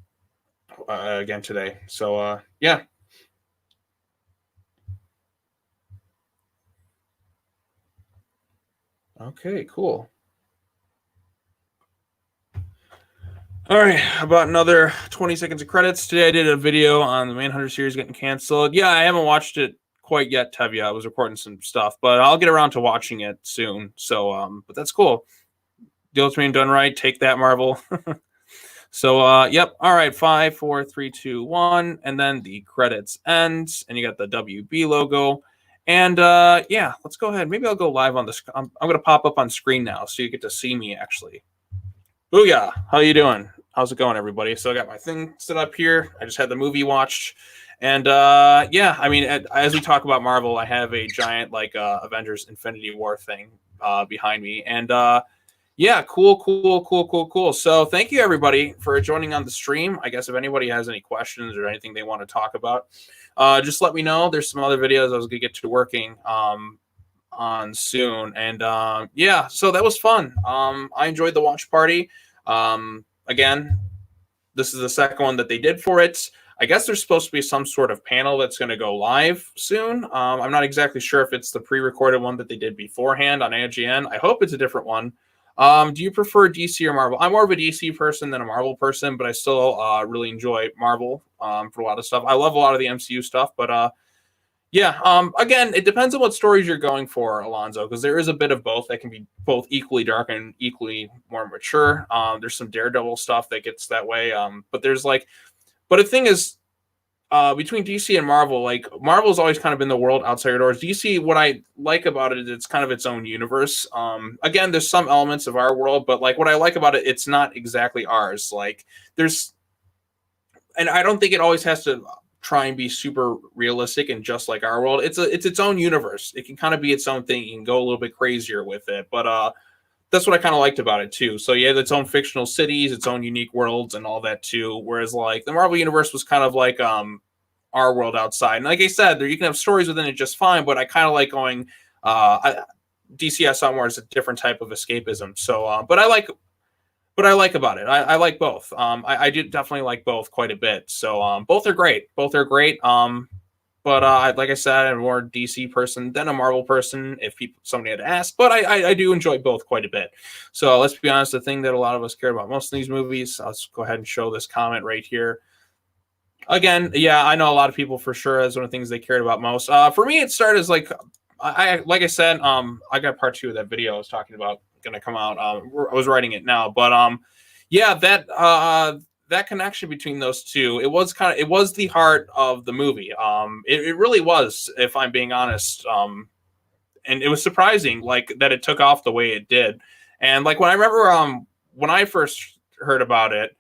again today. So yeah. Okay, cool. All right, about another 20 seconds of credits. Today I did a video on the Manhunter series getting canceled. Yeah, I haven't watched it quite yet, Tevye. I was recording some stuff, but I'll get around to watching it soon. So but that's cool. The Ultimatum done right. Take that, Marvel. So yep. All right, 5, 4, 3, 2, 1, and then the credits end, and you got the WB logo. And yeah, let's go ahead. Maybe I'll go live on this. I'm going to pop up on screen now, so you get to see me actually. Booyah! How you doing? How's it going, everybody? So I got my thing set up here. I just had the movie watched, and yeah, I mean, as we talk about Marvel, I have a giant like Avengers Infinity War thing behind me, and yeah, cool. So thank you everybody for joining on the stream. I guess if anybody has any questions or anything they want to talk about, just let me know. There's some other videos I was gonna get to working on soon, and yeah, so that was fun. I enjoyed the watch party. Again, this is the second one that they did for it. I guess there's supposed to be some sort of panel that's going to go live soon. I'm not exactly sure if it's the pre-recorded one that they did beforehand on IGN. I hope it's a different one. Do you prefer DC or Marvel? I'm more of a DC person than a Marvel person, but I still really enjoy Marvel for a lot of stuff. I love a lot of the MCU stuff, but yeah, again, it depends on what stories you're going for, Alonzo, because there is a bit of both that can be both equally dark and equally more mature. There's some Daredevil stuff that gets that way, but there's like, but the thing is, between DC and Marvel, like Marvel's always kind of been the world outside your doors. DC, what I like about it is it's kind of its own universe. Again, there's some elements of our world, but like what I like about it, it's not exactly ours. Like there's, and I don't think it always has to try and be super realistic and just like our world. It's its own universe. It can kind of be its own thing. You can go a little bit crazier with it, but that's what I kind of liked about it too. So yeah, its own fictional cities, its own unique worlds, and all that too. Whereas like the Marvel universe was kind of like our world outside. And like I said, there you can have stories within it just fine. But I kind of like going DC I saw more as a different type of escapism. So but I like about it. I like both. I do definitely like both quite a bit. So both are great. Both are great. But like I said, I'm more DC person than a Marvel person. If somebody had to ask, but I do enjoy both quite a bit. So let's be honest. The thing that a lot of us care about most in these movies. Let's go ahead and show this comment right here. Again, yeah, I know a lot of people for sure. That's one of the things they cared about most. For me, it started as like like I said, I got part 2 of that video I was talking about going to come out. I was writing it now, but yeah, that connection between those two, it was the heart of the movie. It really was, if I'm being honest. And it was surprising, like that it took off the way it did. And like when I remember, when I first heard about it,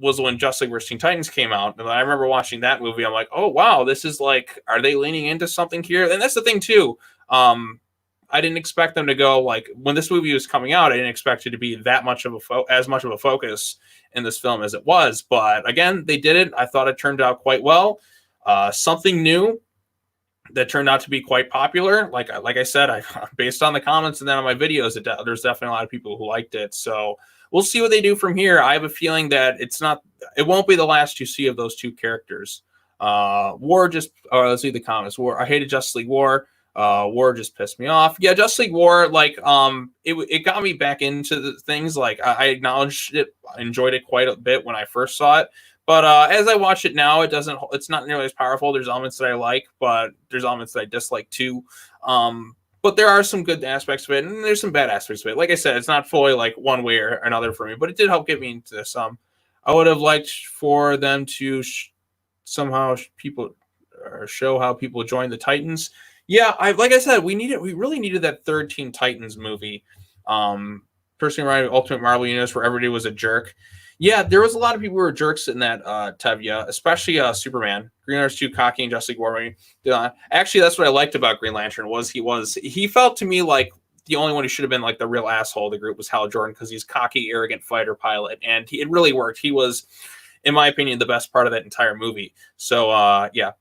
was when Justice League vs. Teen Titans came out. And I remember watching that movie. I'm like, oh, wow, this is like, are they leaning into something here? And that's the thing, too. I didn't expect them to go, like, when this movie was coming out, I didn't expect it to be that much of as much of a focus in this film as it was. But again, they did it. I thought it turned out quite well. Something new that turned out to be quite popular. Like I said, based on the comments and then on my videos, there's definitely a lot of people who liked it. So we'll see what they do from here. I have a feeling that it won't be the last you see of those two characters. Let's see the comments. I hated Justice League War. War just pissed me off. Yeah, Justice League War, like, it got me back into the things. Like, I acknowledged it, enjoyed it quite a bit when I first saw it. But as I watch it now, it's not nearly as powerful. There's elements that I like, but there's elements that I dislike too. But there are some good aspects of it, and there's some bad aspects of it. Like I said, it's not fully like one way or another for me, but it did help get me into this. I would have liked for them to somehow show how people join the Titans. Yeah, like I said, we really needed that third Teen Titans movie. Personally, writing Ultimate Marvel Universe where everybody was a jerk. Yeah, there was a lot of people who were jerks in that Tevya, especially Superman. Green Lantern's too cocky and Justice League War. Actually, that's what I liked about Green Lantern he felt to me like the only one who should have been like the real asshole of the group was Hal Jordan, because he's cocky, arrogant fighter pilot, and it really worked. He was, in my opinion, the best part of that entire movie. So yeah.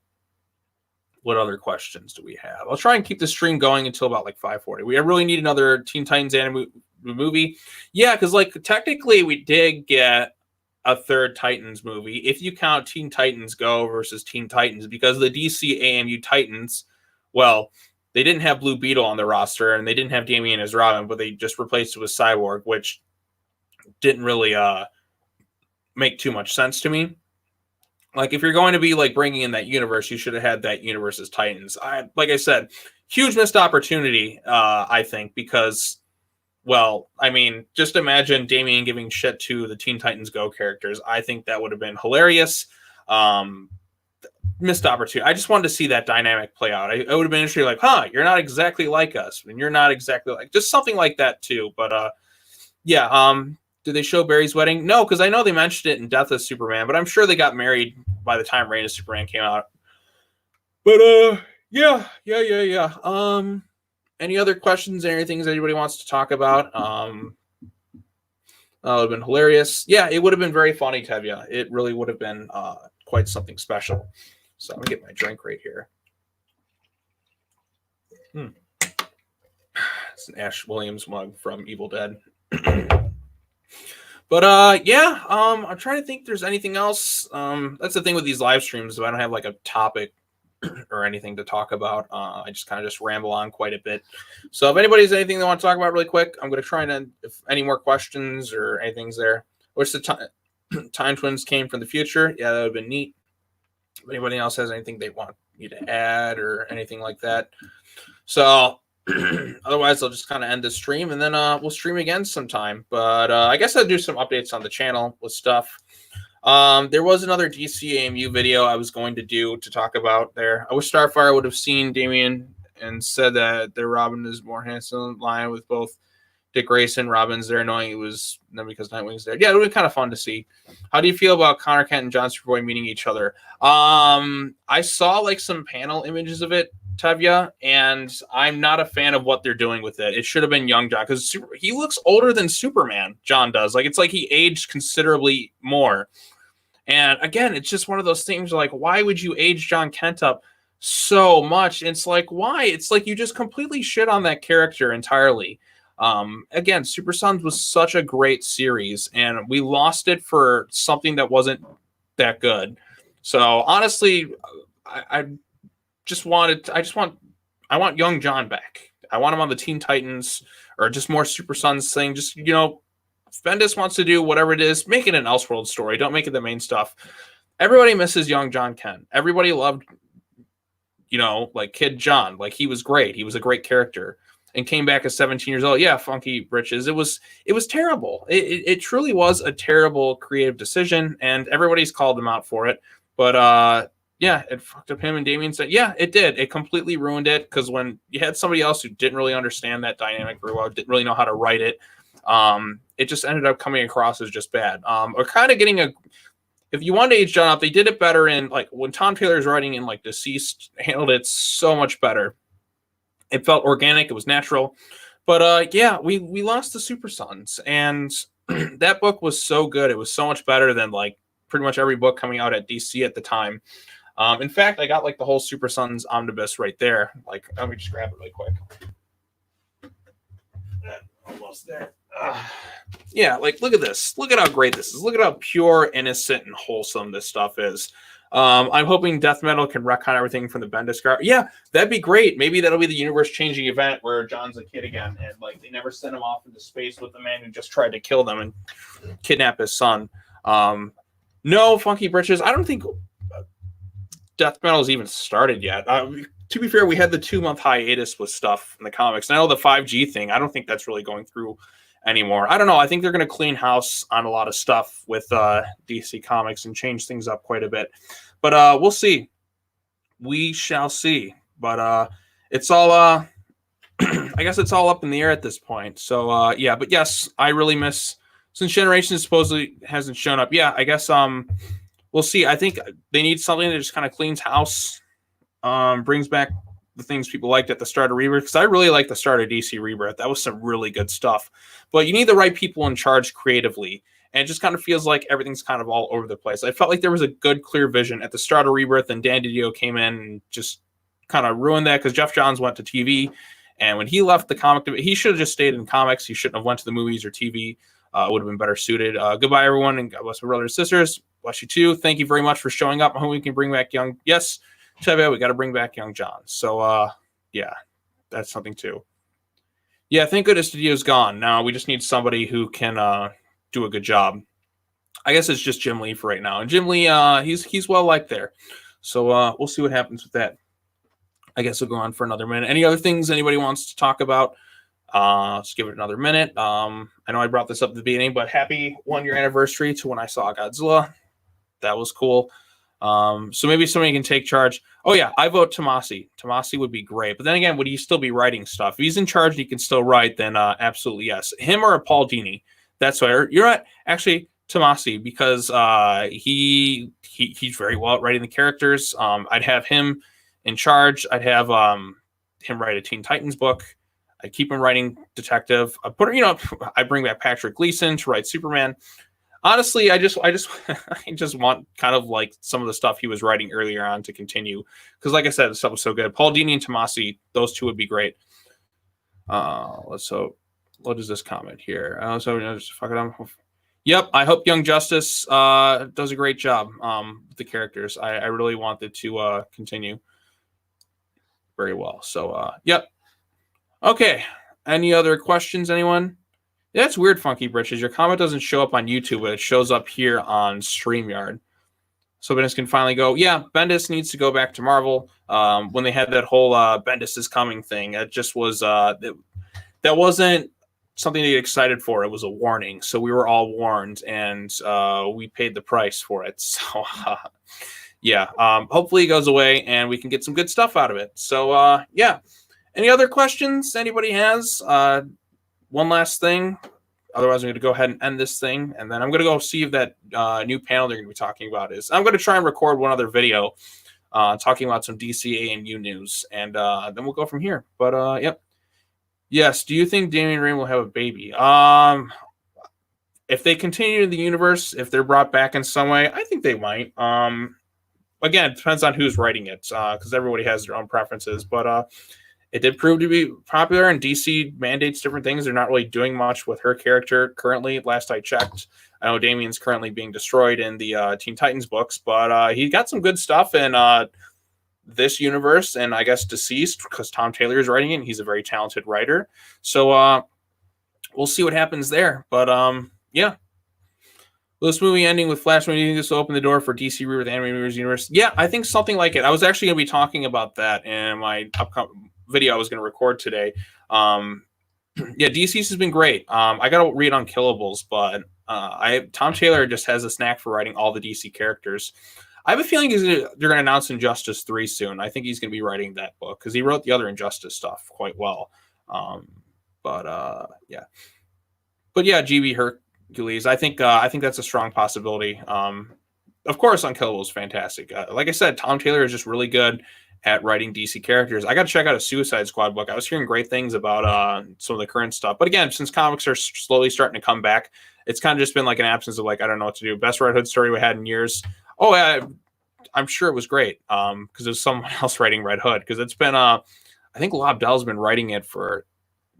What other questions do we have? I'll try and keep the stream going until about like 5:40. We really need another Teen Titans anime movie. Yeah, because like technically we did get a third Titans movie if you count Teen Titans Go versus Teen Titans, because the DC AMU Titans, well, they didn't have Blue Beetle on the roster and they didn't have Damian as Robin, but they just replaced it with Cyborg, which didn't really make too much sense to me. Like, if you're going to be like bringing in that universe, you should have had that universe's Titans. Like I said, huge missed opportunity, I think, because, well, I mean, just imagine Damian giving shit to the Teen Titans Go characters. I think that would have been hilarious. missed opportunity. I just wanted to see that dynamic play out. I would have been interested, like, huh, you're not exactly like us, and you're not exactly like, just something like that too. But yeah. Did they show Barry's wedding? No, because I know they mentioned it in Death of Superman, but I'm sure they got married by the time Reign of Superman came out. But yeah. Any other questions? Any things anybody wants to talk about? It would have been hilarious. Yeah, it would have been very funny, Tevya. It really would have been quite something special. So I'm gonna get my drink right here. It's an Ash Williams mug from Evil Dead. But yeah, I'm trying to think if there's anything else. That's the thing with these live streams. I don't have like a topic or anything to talk about. I just kind of just ramble on quite a bit. So if anybody's anything they want to talk about really quick, I'm going to try and if any more questions or anything's there. Wish the time twins came from the future. Yeah, that would have been neat. If anybody else has anything they want you to add or anything like that. So otherwise, I'll just kind of end the stream and then we'll stream again sometime. But I guess I'll do some updates on the channel with stuff. There was another DCAMU video I was going to do to talk about there. I wish Starfire would have seen Damian and said that their Robin is more handsome, lying with both Dick Grayson. Robin's there knowing it was not because Nightwing's there. Yeah, it would be kind of fun to see. How do you feel about Connor Kent and John Superboy meeting each other? I saw like some panel images of it, Tevya, and I'm not a fan of what they're doing with it. It should have been young John because he looks older than Superman. John does. Like it's like he aged considerably more. And again, it's just one of those things like, why would you age John Kent up so much? It's like, why? It's like you just completely shit on that character entirely. Again, Super Sons was such a great series, and we lost it for something that wasn't that good. So honestly, I want young John back. I want him on the Teen Titans or just more Super Sons thing. Just, if Bendis wants to do whatever it is, make it an Elseworld story. Don't make it the main stuff. Everybody misses young John Kent. Everybody loved, like Kid John. Like he was great. He was a great character and came back at 17 years old. Yeah, funky britches. It was terrible. It truly was a terrible creative decision, and everybody's called him out for it. But yeah, it fucked up him and Damian said, yeah, it did. It completely ruined it because when you had somebody else who didn't really understand that dynamic very well, didn't really know how to write it, it just ended up coming across as just bad. Or kind of getting if you wanted to age John up, they did it better in like when Tom Taylor's writing in like Deceased handled it so much better. It felt organic. It was natural. But yeah, we lost the Super Sons, and that book was so good. It was so much better than like pretty much every book coming out at DC at the time. In fact, I got like the whole Super Sons omnibus right there. Like, let me just grab it really quick. Almost there. Yeah, like look at this. Look at how great this is. Look at how pure, innocent, and wholesome this stuff is. I'm hoping Death Metal can retcon everything from the Bendis Guard. Yeah, that'd be great. Maybe that'll be the universe-changing event where John's a kid again, and like they never sent him off into space with the man who just tried to kill them and kidnap his son. No, Funky Britches. I don't think Death Metal's even started yet. To be fair, we had the 2-month hiatus with stuff in the comics. And I know the 5G thing, I don't think that's really going through anymore. I don't know. I think they're going to clean house on a lot of stuff with DC Comics and change things up quite a bit. But we'll see. We shall see. But it's all, I guess it's all up in the air at this point. So, yeah. But yes, I really miss, since Generations supposedly hasn't shown up. Yeah, I guess we'll see. I think they need something that just kind of cleans house. Brings back the things people liked at the start of Rebirth, because I really like the start of DC Rebirth. That was some really good stuff. But you need the right people in charge creatively, and it just kind of feels like everything's kind of all over the place. I felt like there was a good, clear vision at the start of Rebirth, and Dan DiDio came in and just kind of ruined that because Jeff Johns went to TV, and when he left the comic, he should have just stayed in comics. He shouldn't have went to the movies or TV. Would have been better suited. Goodbye, everyone, and God bless my brothers and sisters. Bless you too. Thank you very much for showing up. I hope we can bring back young. Yes. Tevye, we got to bring back young John. So, yeah, that's something too. Yeah, thank goodness Didio's gone. Now we just need somebody who can do a good job. I guess it's just Jim Lee for right now. And Jim Lee, he's well liked there. So we'll see what happens with that. I guess we'll go on for another minute. Any other things anybody wants to talk about? Let's give it another minute. I know I brought this up at the beginning, but happy 1-year anniversary to when I saw Godzilla. That was cool. So maybe somebody can take charge. Oh yeah, I vote Tomasi. Tomasi would be great. But then again, would he still be writing stuff? If he's in charge and he can still write, then absolutely yes. Him or a Paul Dini. That's why you're right. Actually, Tomasi, because he's very well at writing the characters. I'd have him in charge. I'd have him write a Teen Titans book. I keep him writing detective. I bring back Patrick Gleason to write Superman. Honestly, I just I just want kind of like some of the stuff he was writing earlier on to continue, because like I said, the stuff was so good. Paul Dini and Tomasi, those two would be great. Let's hope. What is this comment here? So just fuck it up. Yep, I hope Young Justice does a great job with the characters. I really wanted to continue very well. So yep. Okay. Any other questions, anyone? That's weird, Funky Britches. Your comment doesn't show up on YouTube, but it shows up here on StreamYard. So Bendis can finally go, yeah, Bendis needs to go back to Marvel. When they had that whole Bendis is coming thing, it just was, that wasn't something to get excited for. It was a warning. So we were all warned, and we paid the price for it. So, yeah, hopefully it goes away, and we can get some good stuff out of it. So, yeah. Any other questions anybody has? One last thing. Otherwise, I'm going to go ahead and end this thing. And then I'm going to go see if that new panel they're going to be talking about is. I'm going to try and record one other video talking about some DC A&U news. And then we'll go from here. But, yep. Yes. Do you think Damian Wayne will have a baby? If they continue in the universe, if they're brought back in some way, I think they might. Again, it depends on who's writing it, because everybody has their own preferences. But it did prove to be popular, and DC mandates different things. They're not really doing much with her character currently. Last I checked, I know Damian's currently being destroyed in the Teen Titans books, but he got some good stuff in this universe, and I guess Deceased, because Tom Taylor is writing it, and he's a very talented writer. So we'll see what happens there. But yeah. This movie ending with Flash, when you think this will open the door for DC Rebirth Animated Universe? Yeah, I think something like it. I was actually going to be talking about that in my upcoming video I was going to record today. Yeah, DC's has been great. I got to read Unkillables, but Tom Taylor just has a knack for writing all the DC characters. I have a feeling they're going to announce Injustice 3 soon. I think he's going to be writing that book because he wrote the other Injustice stuff quite well. Yeah. But yeah, GB Hercules. I think that's a strong possibility. Of course, Unkillable is fantastic. Like I said, Tom Taylor is just really good at writing DC characters. I got to check out a Suicide Squad book. I was hearing great things about some of the current stuff. But again, since comics are slowly starting to come back, it's kind of just been like an absence of like, I don't know what to do. Best Red Hood story we had in years. Oh, yeah, I'm sure it was great because there's someone else writing Red Hood. Because it's been, I think Lobdell's been writing it for,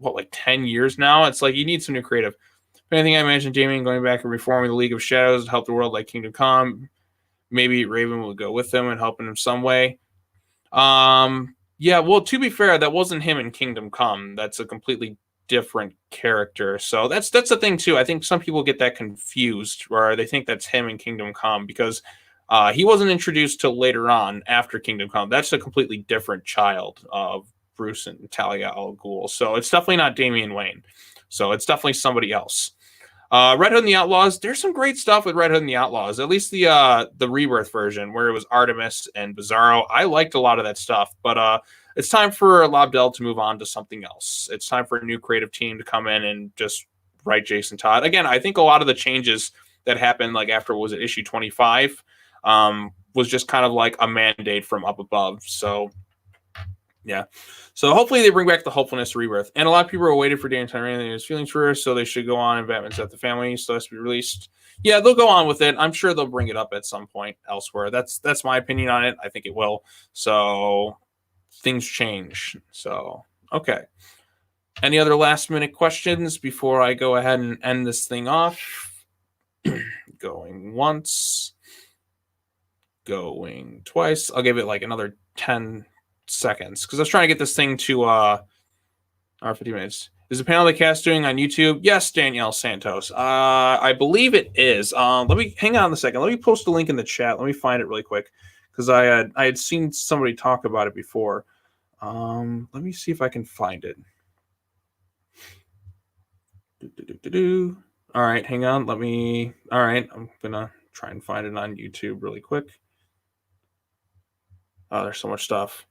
like 10 years now? It's like you need some new creative. If anything, I imagine Damian going back and reforming the League of Shadows to help the world like Kingdom Come. Maybe Raven will go with him and help him in some way. Yeah, well, to be fair, that wasn't him in Kingdom Come. That's a completely different character. So that's the thing too. I think some people get that confused, where they think that's him in Kingdom Come because he wasn't introduced till later on after Kingdom Come. That's a completely different child of Bruce and Talia al Ghul. So it's definitely not Damian Wayne. So it's definitely somebody else. Red Hood and the Outlaws. There's some great stuff with Red Hood and the Outlaws. At least the Rebirth version, where it was Artemis and Bizarro. I liked a lot of that stuff, but it's time for Lobdell to move on to something else. It's time for a new creative team to come in and just write Jason Todd again. I think a lot of the changes that happened, like after was it issue 25, was just kind of like a mandate from up above. So. Yeah. So hopefully they bring back the hopefulness Rebirth. And a lot of people are waiting for Dan Tyrant and his feelings for her, so they should go on and Batman's at the Family, so that's to be released. Yeah, they'll go on with it. I'm sure they'll bring it up at some point elsewhere. That's my opinion on it. I think it will. So things change. So okay. Any other last minute questions before I go ahead and end this thing off? Going once. Going twice. I'll give it like another 10 seconds because I was trying to get this thing to 50 minutes. Is the panel the cast doing on YouTube? Yes, Danielle Santos. I believe it is. Let me hang on a second. Let me post a link in the chat. Let me find it really quick because I had seen somebody talk about it before. Let me see if I can find it. All right, hang on. All right, I'm gonna try and find it on YouTube really quick. Oh, there's so much stuff.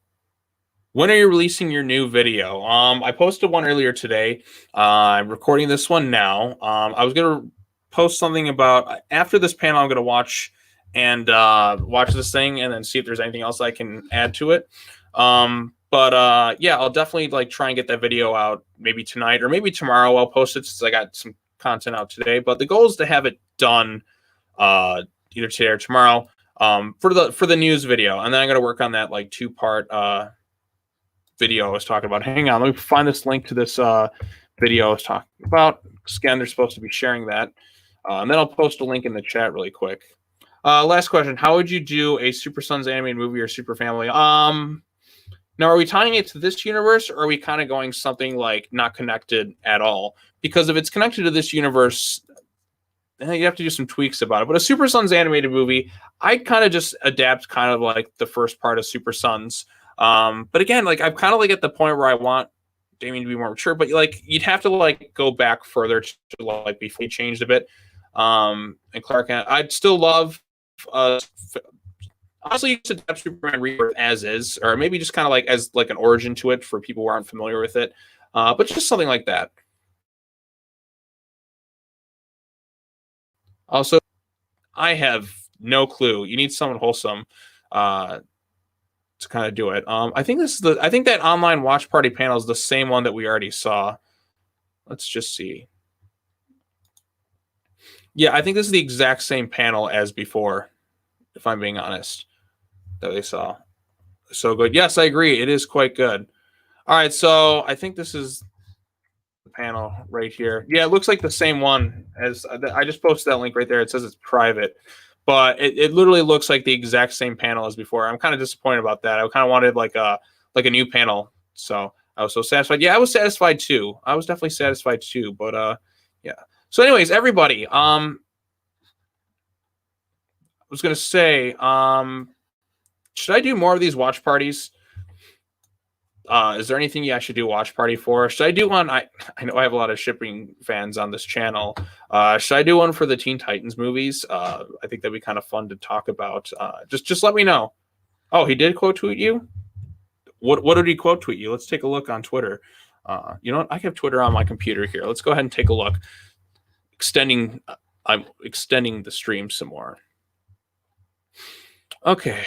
When are you releasing your new video? I posted one earlier today. I'm recording this one now. I was gonna post something about after this panel. I'm gonna watch and watch this thing and then see if there's anything else I can add to it. But yeah, I'll definitely like try and get that video out maybe tonight or maybe tomorrow. I'll post it since I got some content out today. But the goal is to have it done either today or tomorrow for the news video, and then I'm gonna work on that like 2-part video I was talking about. Hang on, let me find this link to this video I was talking about. Again, they're supposed to be sharing that. And then I'll post a link in the chat really quick. Last question. How would you do a Super Sons animated movie or Super Family? Now, are we tying it to this universe, or are we kind of going something like not connected at all? Because if it's connected to this universe, you have to do some tweaks about it. But a Super Sons animated movie, I'd kind of just adapt kind of like the first part of Super Sons. But again, like I'm kind of like at the point where I want Damien to be more mature, but like you'd have to like go back further to like before he changed a bit. And Clark Kent, I'd still love honestly you should adapt Superman Rebirth as is, or maybe just kind of like as like an origin to it for people who aren't familiar with it. But just something like that. Also, I have no clue. You need someone wholesome. To kind of do it. I think I think that online watch party panel is the same one that we already saw. Let's just see. Yeah, I think this is the exact same panel as before, if I'm being honest, that they saw. So good. Yes, I agree. It is quite good. All right, so I think this is the panel right here. Yeah, it looks like the same one as I just posted that link right there. It says it's private. But it literally looks like the exact same panel as before. I'm kind of disappointed about that. I kind of wanted like a new panel. So I was so satisfied. Yeah, I was satisfied too. I was definitely satisfied too. But yeah. So anyways, everybody, I was gonna say, should I do more of these watch parties? Is there anything I should do a watch party for? Should I do one? I know I have a lot of shipping fans on this channel. Should I do one for the Teen Titans movies? I think that'd be kind of fun to talk about. Just let me know. Oh, he did quote tweet you? What did he quote tweet you? Let's take a look on Twitter. You know what? I have Twitter on my computer here. Let's go ahead and take a look. I'm extending the stream some more. Okay.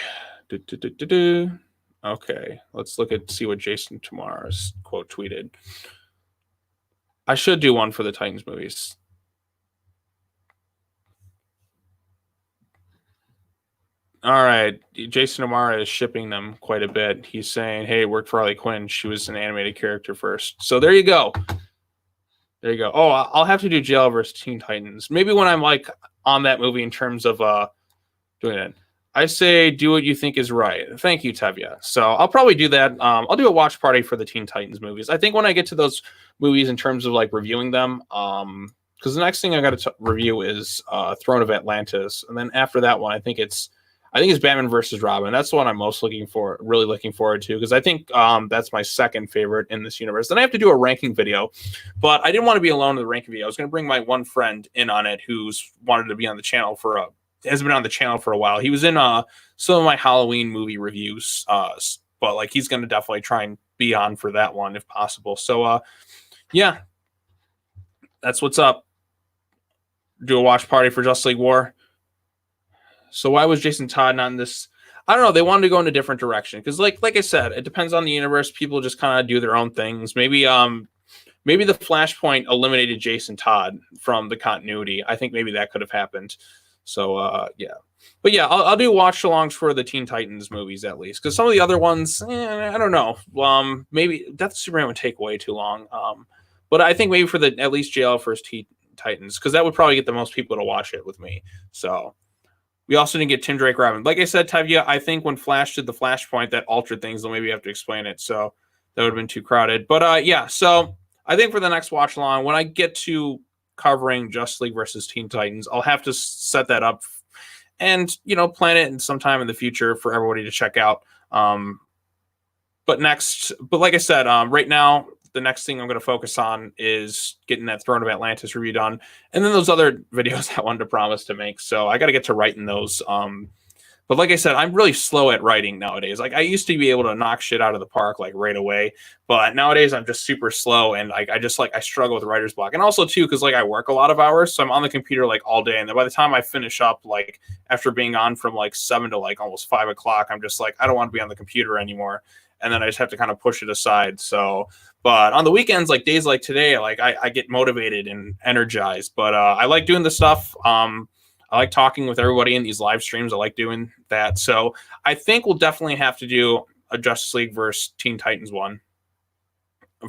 Okay, let's see what Jason Tomorrow's quote tweeted. I should do one for the Titans movies. All right, Jason Amara is shipping them quite a bit. He's saying, hey, it worked for Harley Quinn. She was an animated character first. So there you go. There you go. Oh, I'll have to do Jail versus Teen Titans. Maybe when I'm like on that movie in terms of doing it. I say do what you think is right. Thank you, Tevya. So I'll probably do that. I'll do a watch party for the Teen Titans movies. I think when I get to those movies in terms of like reviewing them, because the next thing I got to review is Throne of Atlantis, and then after that one, I think it's Batman versus Robin. That's the one I'm most really looking forward to, because I think that's my second favorite in this universe. Then I have to do a ranking video, but I didn't want to be alone in the ranking video. I was going to bring my one friend in on it who's wanted to be on the channel has been on the channel for a while. He was in some of my Halloween movie reviews, but like he's going to definitely try and be on for that one if possible. So yeah, that's what's up. Do a watch party for Justice League War. So why was Jason Todd not in this? I don't know. They wanted to go in a different direction because, like I said, it depends on the universe. People just kind of do their own things. Maybe the Flashpoint eliminated Jason Todd from the continuity. I think maybe that could have happened. So yeah, but yeah, I'll do watch-alongs for the Teen Titans movies at least, because some of the other ones, I don't know. Maybe Death of Superman would take way too long. But I think maybe for at least JL versus Teen Titans, because that would probably get the most people to watch it with me. So we also didn't get Tim Drake Robin. Like I said, Tevya, I think when Flash did the Flashpoint, that altered things. They'll maybe have to explain it. So that would have been too crowded. But yeah, so I think for the next watch along, when I get to covering Justice League versus Teen Titans, I'll have to set that up and plan it in sometime in the future for everybody to check out. But like I said, right now the next thing I'm going to focus on is getting that Throne of Atlantis review done, and then those other videos I wanted to promise to make. So I got to get to writing those. But like I said, I'm really slow at writing nowadays. Like I used to be able to knock shit out of the park like right away, but nowadays I'm just super slow, and like I struggle with writer's block. And also too, because like I work a lot of hours, so I'm on the computer like all day, and then by the time I finish up, like after being on from like 7 to like almost 5 o'clock, I'm just like I don't want to be on the computer anymore, and then I just have to kind of push it aside. So, but on the weekends, like days like today, like I get motivated and energized. But I like doing the stuff. I like talking with everybody in these live streams. I like doing that. So I think we'll definitely have to do a Justice League versus Teen Titans one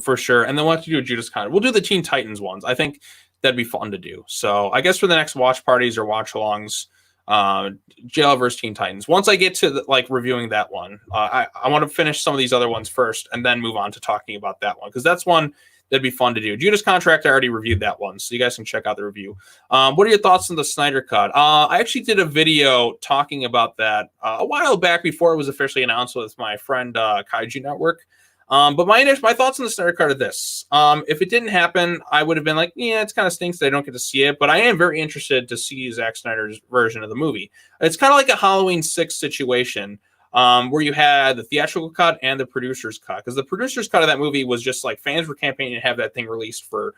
for sure. And then we'll have to do a Judas Con. We'll do the Teen Titans ones. I think that'd be fun to do. So I guess for the next watch parties or watch alongs, JL versus Teen Titans. Once I get to like reviewing that one, I want to finish some of these other ones first and then move on to talking about that one, because that's one that'd be fun to do. Judas Contract, I already reviewed that one, so you guys can check out the review. What are your thoughts on the Snyder Cut? I actually did a video talking about that a while back before it was officially announced with my friend Kaiju Network. But my thoughts on the Snyder Cut are this. If it didn't happen, I would have been like, yeah, it kind of stinks that I don't get to see it. But I am very interested to see Zack Snyder's version of the movie. It's kind of like a Halloween 6 situation, where you had the theatrical cut and the producer's cut. Because the producer's cut of that movie was just like fans were campaigning to have that thing released for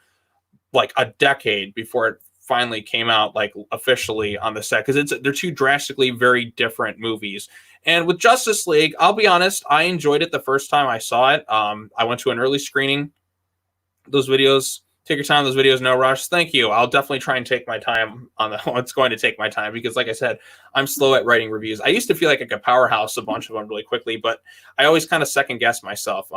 like a decade before it finally came out like officially on the set. Because they're two drastically very different movies. And with Justice League, I'll be honest, I enjoyed it the first time I saw it. I went to an early screening. Those videos, take your time. Those videos, no rush. Thank you. I'll definitely try and take my time on the. It's going to take my time because, like I said, I'm slow at writing reviews. I used to feel like I could powerhouse a bunch of them really quickly, but I always kind of second guess myself.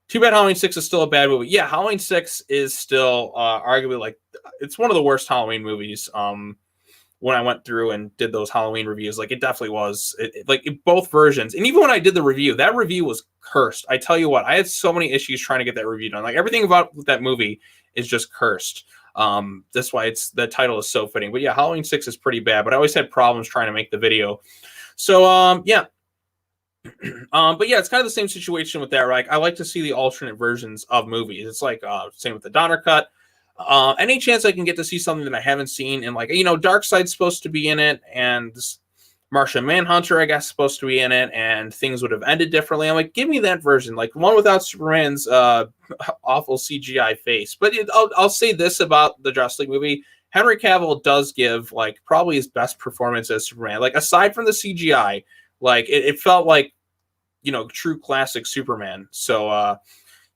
Too bad Halloween 6 is still a bad movie. Yeah, Halloween 6 is still arguably like it's one of the worst Halloween movies. When I went through and did those Halloween reviews, like it definitely was like both versions. And even when I did the review, that review was cursed. I tell you what, I had so many issues trying to get that review done. Like everything about that movie is just cursed. That's why the title is so fitting. But yeah, Halloween 6 is pretty bad, but I always had problems trying to make the video. So yeah. But yeah, it's kind of the same situation with that. Right? I like to see the alternate versions of movies. It's like same with the Donner Cut. Any chance I can get to see something that I haven't seen, and like Darkseid's supposed to be in it, and Martian Manhunter, I guess, supposed to be in it, and things would have ended differently. I'm like, give me that version, like one without Superman's awful CGI face. But I'll say this about the Justice League movie: Henry Cavill does give like probably his best performance as Superman. Like aside from the CGI, like it felt like true classic Superman. So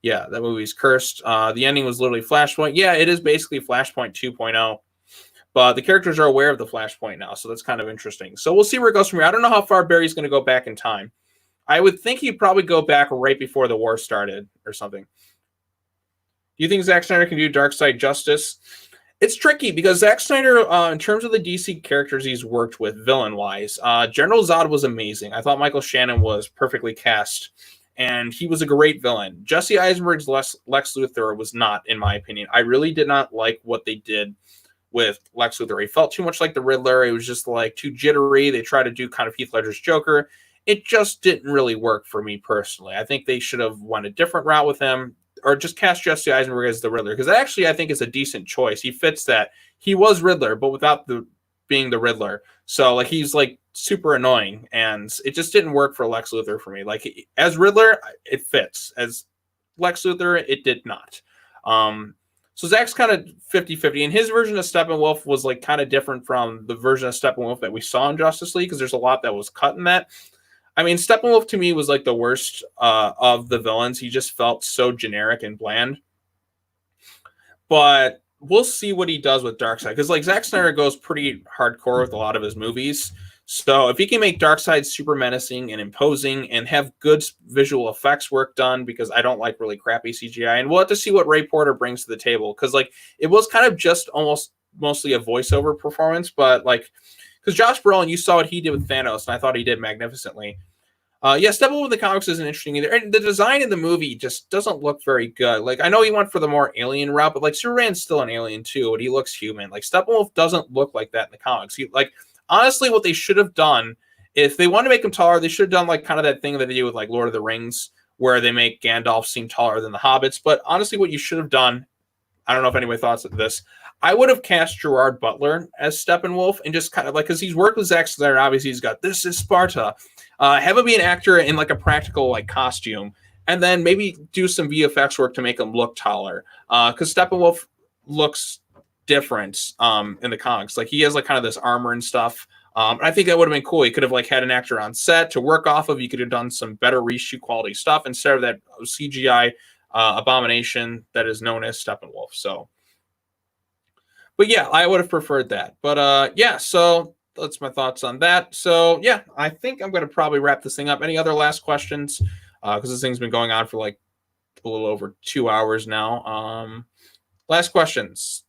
yeah, that movie's cursed. The ending was literally Flashpoint. Yeah, it is basically Flashpoint 2.0. But the characters are aware of the Flashpoint now, so that's kind of interesting. So we'll see where it goes from here. I don't know how far Barry's going to go back in time. I would think he'd probably go back right before the war started or something. Do you think Zack Snyder can do Darkseid justice? It's tricky because Zack Snyder, in terms of the DC characters he's worked with villain-wise, General Zod was amazing. I thought Michael Shannon was perfectly cast, and he was a great villain. Jesse Eisenberg's Lex Luthor was not, in my opinion. I really did not like what they did with Lex Luthor. He felt too much like the Riddler. It was just like too jittery. They tried to do kind of Heath Ledger's Joker. It just didn't really work for me personally. I think they should have went a different route with him, or just cast Jesse Eisenberg as the Riddler, because actually I think is a decent choice. He fits that. He was Riddler, but without being the Riddler. So like he's like super annoying, and it just didn't work for Lex Luthor for me. Like as Riddler, it fits. As Lex Luthor, it did not. So Zach's kind of 50-50, and his version of Steppenwolf was like kind of different from the version of Steppenwolf that we saw in Justice League, because there's a lot that was cut in that. I mean, Steppenwolf to me was like the worst of the villains. He just felt so generic and bland. But we'll see what he does with Darkseid, because like Zack Snyder goes pretty hardcore with a lot of his movies. So if he can make Darkseid super menacing and imposing and have good visual effects work done, because I don't like really crappy CGI, and we'll have to see what Ray Porter brings to the table, because like it was kind of just mostly a voiceover performance, but like because Josh Brolin, you saw what he did with Thanos, and I thought he did magnificently. Yeah, Steppenwolf in the comics isn't interesting either. And the design in the movie just doesn't look very good. Like, I know he went for the more alien route, but like Superman's still an alien too, and he looks human. Like Steppenwolf doesn't look like that in the comics. Honestly, what they should have done, if they wanted to make him taller, they should have done like kind of that thing that they do with like Lord of the Rings, where they make Gandalf seem taller than the hobbits. But honestly, what you should have done, I don't know if anybody thought of this, I would have cast Gerard Butler as Steppenwolf and just kind of like, because he's worked with Zack Snyder, obviously he's got This Is Sparta. Have him be an actor in like a practical like costume, and then maybe do some VFX work to make him look taller. Because Steppenwolf looks different in the comics. Like he has like kind of this armor and stuff. I think that would have been cool. He could have like had an actor on set to work off of. You could have done some better reshoot quality stuff instead of that CGI abomination that is known as Steppenwolf. So, but yeah, I would have preferred that. But yeah, so that's my thoughts on that. So yeah, I think I'm going to probably wrap this thing up. Any other last questions? Because this thing's been going on for like a little over 2 hours now. Last questions.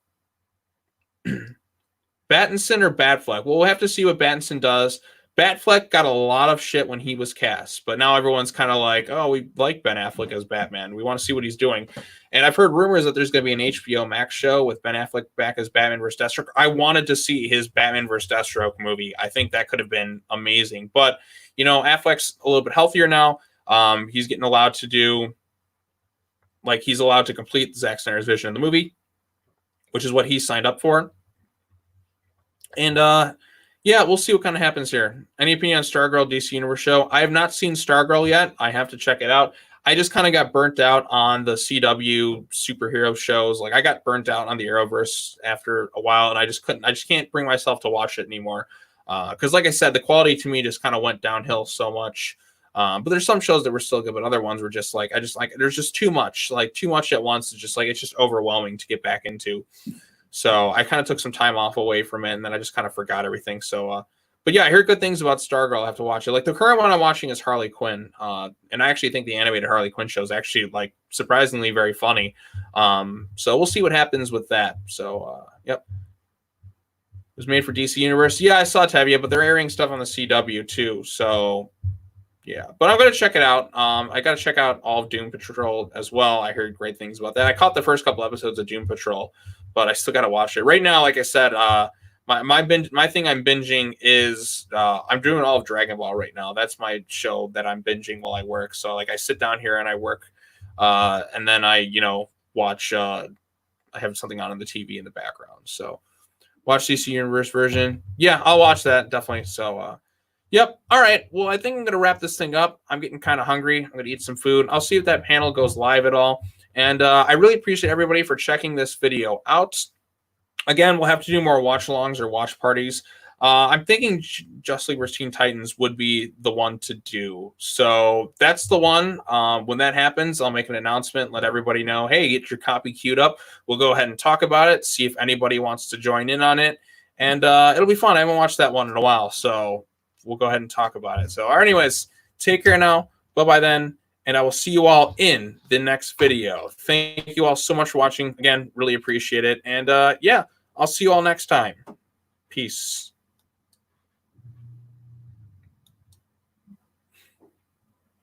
Battinson or Batfleck? Well, we'll have to see what Battinson does. Batfleck got a lot of shit when he was cast, but now everyone's kind of like, oh, we like Ben Affleck as Batman. We want to see what he's doing. And I've heard rumors that there's going to be an HBO Max show with Ben Affleck back as Batman vs. Deathstroke. I wanted to see his Batman vs. Deathstroke movie. I think that could have been amazing. But, you know, Affleck's a little bit healthier now. He's getting allowed to do, like, he's allowed to complete Zack Snyder's vision of the movie, which is what he signed up for. And, yeah, we'll see what kind of happens here. Any opinion on Stargirl DC Universe show? I have not seen Stargirl yet. I have to check it out. I just kind of got burnt out on the CW superhero shows. Like I got burnt out on the Arrowverse after a while, and I just can't bring myself to watch it anymore. Because like I said, the quality to me just kind of went downhill so much. But there's some shows that were still good, but other ones were just like, there's just too much at once. It's just overwhelming to get back into. So I kind of took some time off away from it, and then I just kind of forgot everything. So, but yeah, I heard good things about Stargirl. I'll have to watch it. Like the current one I'm watching is Harley Quinn, and I actually think the animated Harley Quinn show is actually like surprisingly very funny. So we'll see what happens with that. So, yep. It was made for DC Universe. Yeah, I saw Tevye, but they're airing stuff on the CW too. So yeah, but I'm going to check it out. I got to check out all of Doom Patrol as well. I heard great things about that. I caught the first couple episodes of Doom Patrol, but I still got to watch it. Right now, like I said, my thing I'm binging is I'm doing all of Dragon Ball right now. That's my show that I'm binging while I work. So like I sit down here and I work, and then I watch. I have something on the TV in the background. So watch DC Universe version. Yeah, I'll watch that definitely. So. Yep. All right. Well, I think I'm going to wrap this thing up. I'm getting kind of hungry. I'm going to eat some food. I'll see if that panel goes live at all. And I really appreciate everybody for checking this video out. Again, we'll have to do more watch-alongs or watch parties. I'm thinking Justice League vs. Teen Titans would be the one to do. So that's the one. When that happens, I'll make an announcement, let everybody know, hey, get your copy queued up. We'll go ahead and talk about it, see if anybody wants to join in on it. And it'll be fun. I haven't watched that one in a while, so we'll go ahead and talk about it. So anyways, take care now. Bye-bye then. And I will see you all in the next video. Thank you all so much for watching. Again, really appreciate it. And yeah, I'll see you all next time. Peace.